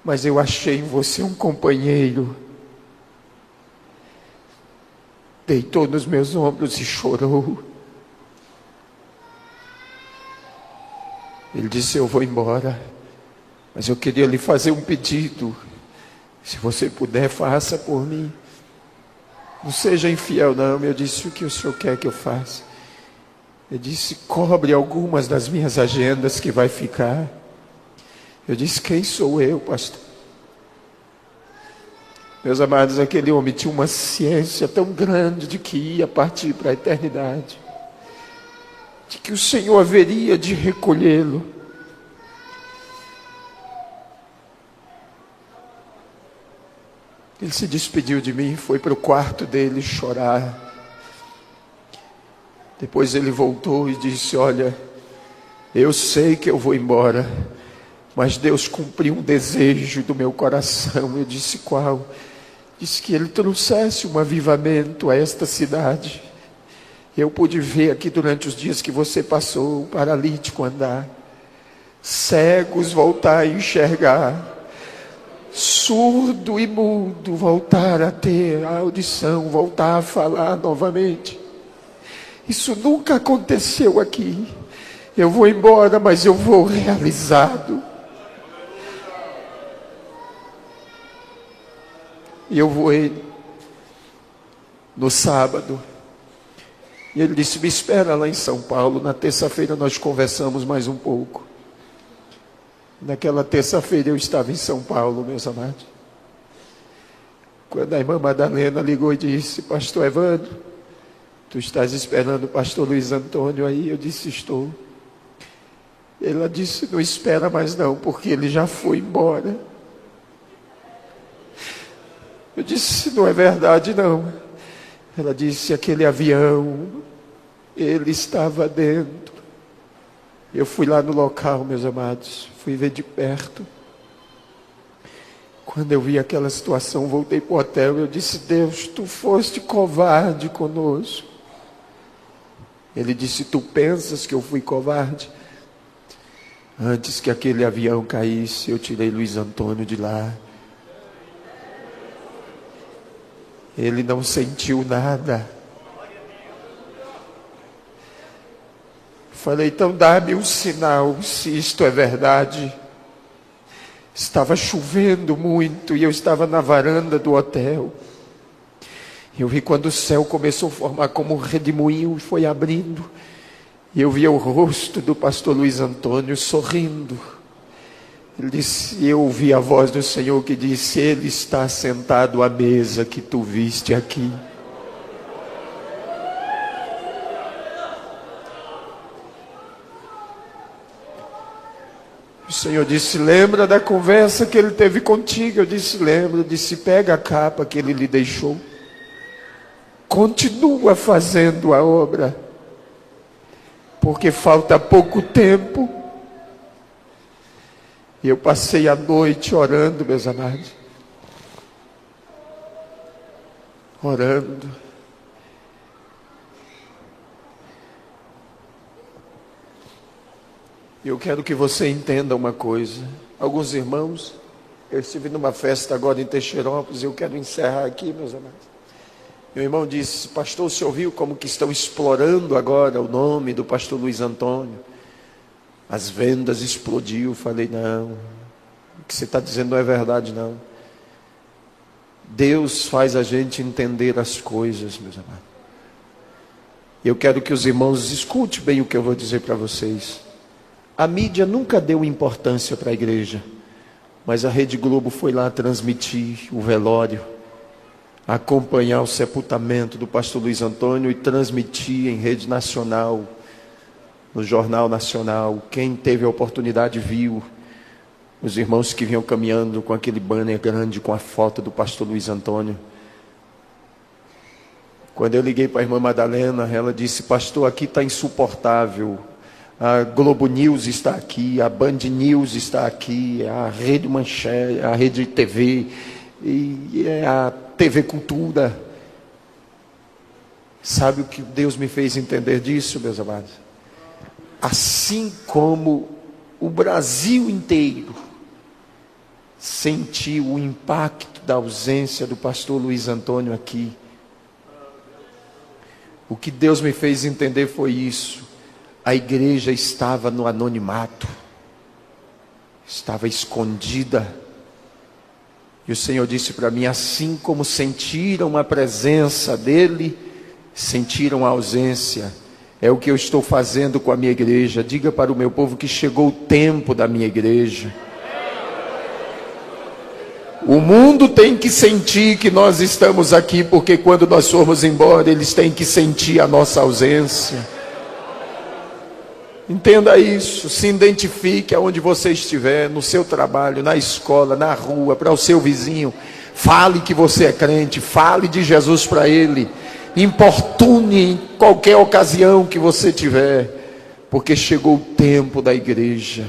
mas eu achei em você um companheiro. Deitou nos meus ombros e chorou. Ele disse: eu vou embora, mas eu queria lhe fazer um pedido. Se você puder, faça por mim. Não seja infiel não. Eu disse: o que o senhor quer que eu faça? Eu disse: cobre algumas das minhas agendas que vai ficar. Eu disse: quem sou eu, pastor? Meus amados, aquele homem tinha uma ciência tão grande de que ia partir para a eternidade, de que o Senhor haveria de recolhê-lo. Ele se despediu de mim, foi para o quarto dele chorar. Depois ele voltou e disse: olha, eu sei que eu vou embora, mas Deus cumpriu um desejo do meu coração. Eu disse: qual? Disse que Ele trouxesse um avivamento a esta cidade. Eu pude ver aqui durante os dias que você passou, o paralítico andar, cegos voltar a enxergar, surdo e mudo voltar a ter a audição, voltar a falar novamente. Isso nunca aconteceu aqui. Eu vou embora, mas eu vou realizado. E eu voei no sábado. E ele disse: me espera lá em São Paulo. Na terça-feira nós conversamos mais um pouco. Naquela terça-feira eu estava em São Paulo, meus amados. Quando a irmã Madalena ligou e disse: pastor Evandro, tu estás esperando o pastor Luiz Antônio aí? Eu disse: estou. Ela disse: não espera mais não, porque ele já foi embora. Eu disse: não é verdade não. Ela disse: aquele avião, ele estava dentro. Eu fui lá no local, meus amados, fui ver de perto. Quando eu vi aquela situação, voltei para o hotel. Eu disse: Deus, tu foste covarde conosco. Ele disse: tu pensas que eu fui covarde? Antes que aquele avião caísse, eu tirei Luiz Antônio de lá. Ele não sentiu nada. Falei: então dá-me um sinal se isto é verdade. Estava chovendo muito e eu estava na varanda do hotel. Eu vi quando o céu começou a formar como um redemoinho e foi abrindo. E eu vi o rosto do pastor Luiz Antônio sorrindo. Ele disse: eu ouvi a voz do Senhor que disse: Ele está sentado à mesa que tu viste aqui. O Senhor disse: lembra da conversa que Ele teve contigo? Eu disse: lembro. Ele disse: pega a capa que Ele lhe deixou. Continua fazendo a obra, porque falta pouco tempo. E eu passei a noite orando, meus amados. Orando. Eu quero que você entenda uma coisa. Alguns irmãos, eu estive numa festa agora em Teixeirópolis, eu quero encerrar aqui, meus amados. Meu irmão disse: pastor, o senhor viu como que estão explorando agora o nome do pastor Luiz Antônio? As vendas explodiu. Falei: não, o que você está dizendo não é verdade não. Deus faz a gente entender as coisas, meus amados. Eu quero que os irmãos escutem bem o que eu vou dizer para vocês. A mídia nunca deu importância para a igreja, mas a Rede Globo foi lá transmitir o velório, acompanhar o sepultamento do pastor Luiz Antônio e transmitir em rede nacional, no Jornal Nacional. Quem teve a oportunidade viu os irmãos que vinham caminhando com aquele banner grande com a foto do pastor Luiz Antônio. Quando eu liguei para a irmã Madalena, ela disse: pastor, aqui está insuportável. A Globo News está aqui, a Band News está aqui, a Rede Manchete, a Rede TV e a TV Cultura. Sabe o que Deus me fez entender disso, meus amados? Assim como o Brasil inteiro sentiu o impacto da ausência do pastor Luiz Antônio aqui, o que Deus me fez entender foi isso. A igreja estava no anonimato, estava escondida. E o Senhor disse para mim: assim como sentiram a presença dEle, sentiram a ausência, É o que eu estou fazendo com a minha igreja. Diga para o meu povo que chegou o tempo da minha igreja. O mundo tem que sentir que nós estamos aqui, porque quando nós formos embora, eles têm que sentir a nossa ausência. Entenda isso, se identifique aonde você estiver, no seu trabalho, na escola, na rua, para o seu vizinho. Fale que você é crente, fale de Jesus para ele. Importune em qualquer ocasião que você tiver, porque chegou o tempo da igreja.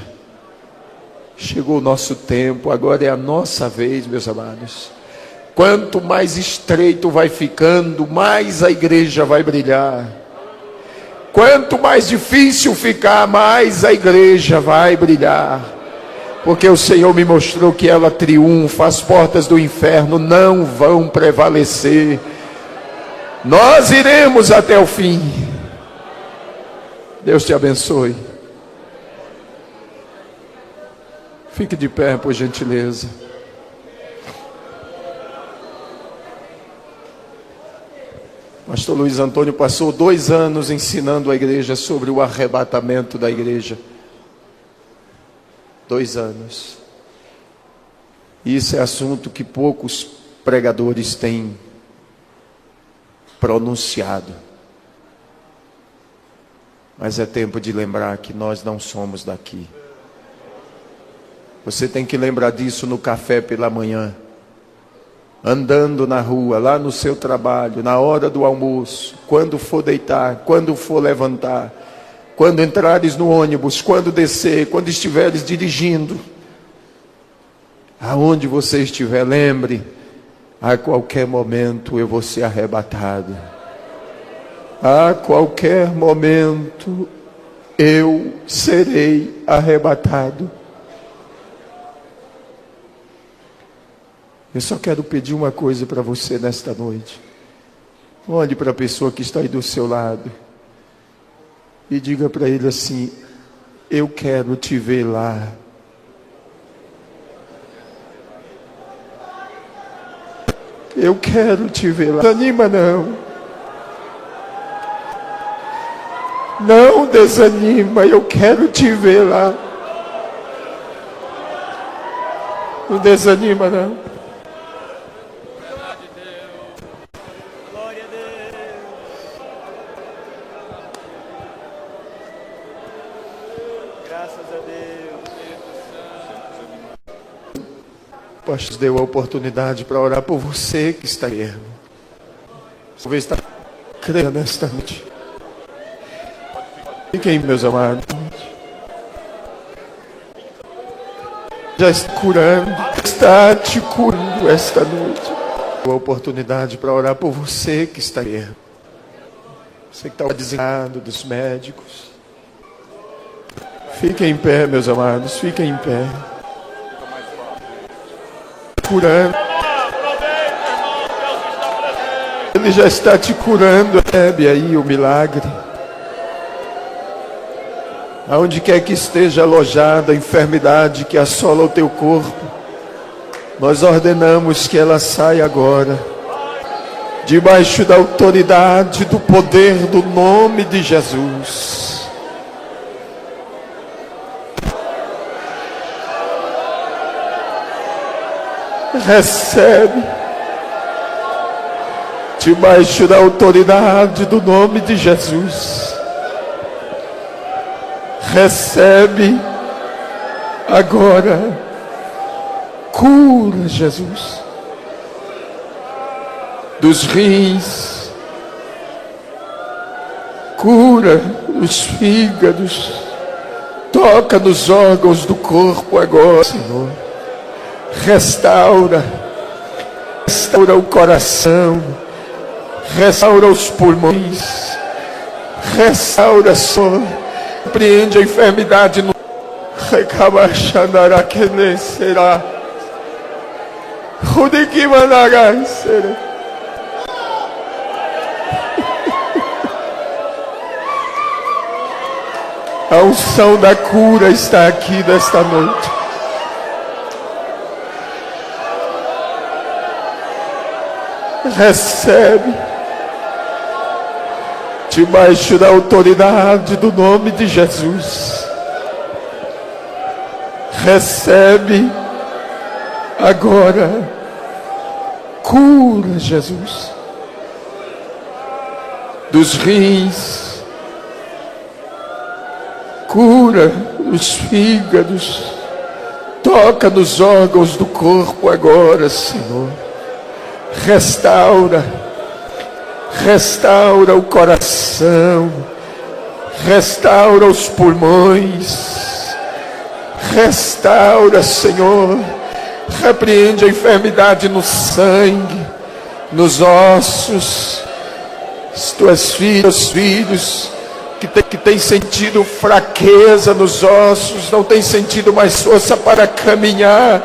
Chegou o nosso tempo, agora é a nossa vez, meus amados. Quanto mais estreito vai ficando, mais a igreja vai brilhar. Quanto mais difícil ficar, mais a igreja vai brilhar. Porque o Senhor me mostrou que ela triunfa, as portas do inferno não vão prevalecer. Nós iremos até o fim. Deus te abençoe. Fique de pé, por gentileza. Pastor Luiz Antônio passou 2 anos ensinando a igreja sobre o arrebatamento da igreja. 2 anos. Isso é assunto que poucos pregadores têm pronunciado. Mas é tempo de lembrar que nós não somos daqui. Você tem que lembrar disso no café pela manhã, andando na rua, lá no seu trabalho, na hora do almoço, quando for deitar, quando for levantar, quando entrares no ônibus, quando descer, quando estiveres dirigindo. Aonde você estiver, lembre, a qualquer momento eu vou ser arrebatado. A qualquer momento eu serei arrebatado. Eu só quero pedir uma coisa para você nesta noite. Olhe para a pessoa que está aí do seu lado e diga para ele assim: eu quero te ver lá. Eu quero te ver lá. Desanima não. Não desanima, eu quero te ver lá. Não desanima não. O pastor deu a oportunidade para orar por você que está ermo. Talvez está crendo nesta noite. Fiquem, meus amados. Já está curando, está te curando esta noite. Deu a oportunidade para orar por você que está ermo. Você que está desesperado dos médicos. Fiquem em pé, meus amados, fiquem em pé. Curando. Ele já está te curando. Recebe aí o milagre. Aonde quer que esteja alojada a enfermidade que assola o teu corpo, nós ordenamos que ela saia agora, debaixo da autoridade, do poder do nome de Jesus. Recebe, debaixo da autoridade do nome de Jesus. Recebe agora, cura, Jesus, dos rins, cura os fígados, toca nos órgãos do corpo agora, Senhor. Restaura o coração, restaura os pulmões, restaura, Senhor, compreende a enfermidade no recabachandará que nem será, rudiquimanagai será. A unção da cura está aqui nesta noite. Recebe, debaixo da autoridade do nome de Jesus. Recebe agora cura, Jesus, dos rins, cura os fígados, toca nos órgãos do corpo agora, Senhor. Restaura o coração, restaura os pulmões, restaura, Senhor. Repreende a enfermidade no sangue, nos ossos. As tuas filhas, filhos que têm sentido fraqueza nos ossos, não têm sentido mais força para caminhar,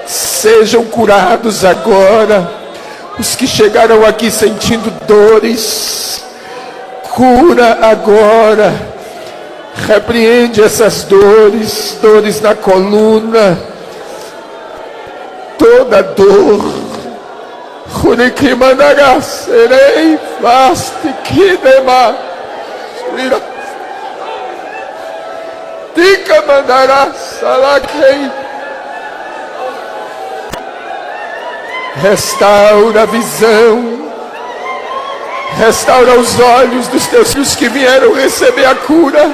sejam curados agora. Os que chegaram aqui sentindo dores, cura agora. Repreende essas dores, dores na coluna, toda dor. Hurikimandaga serei vaste kidema. Tika mandará salakei. Restaura a visão, restaura os olhos dos teus filhos que vieram receber a cura.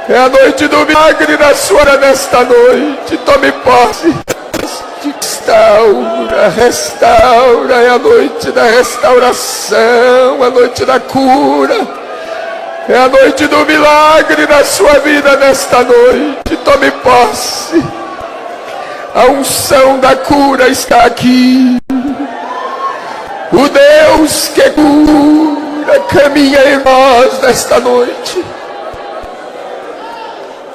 É a noite do milagre na sua hora nesta noite. Tome posse. Restaura, é a noite da restauração, a noite da cura. É a noite do milagre na sua vida nesta noite. Tome posse. A unção da cura está aqui. O Deus que cura caminha em nós nesta noite.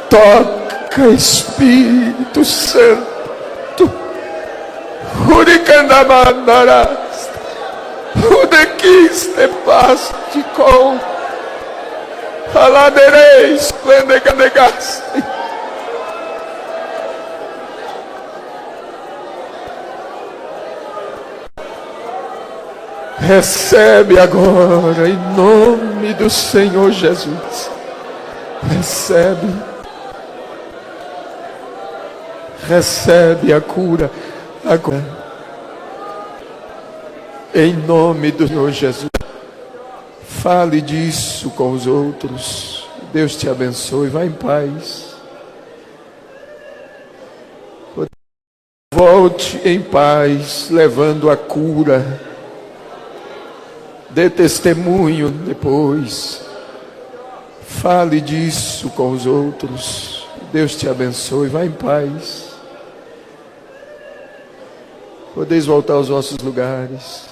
Toca, Espírito Santo. Hurikandamandaras. Hudequiste paste com. Aladereis, plendegaste. Recebe agora, em nome do Senhor Jesus. Recebe a cura agora, em nome do Senhor Jesus. Fale disso com os outros. Deus te abençoe. Vá em paz. Volte em paz, levando a cura. Dê testemunho depois. Fale disso com os outros. Deus te abençoe. Vá em paz. Podeis voltar aos vossos lugares.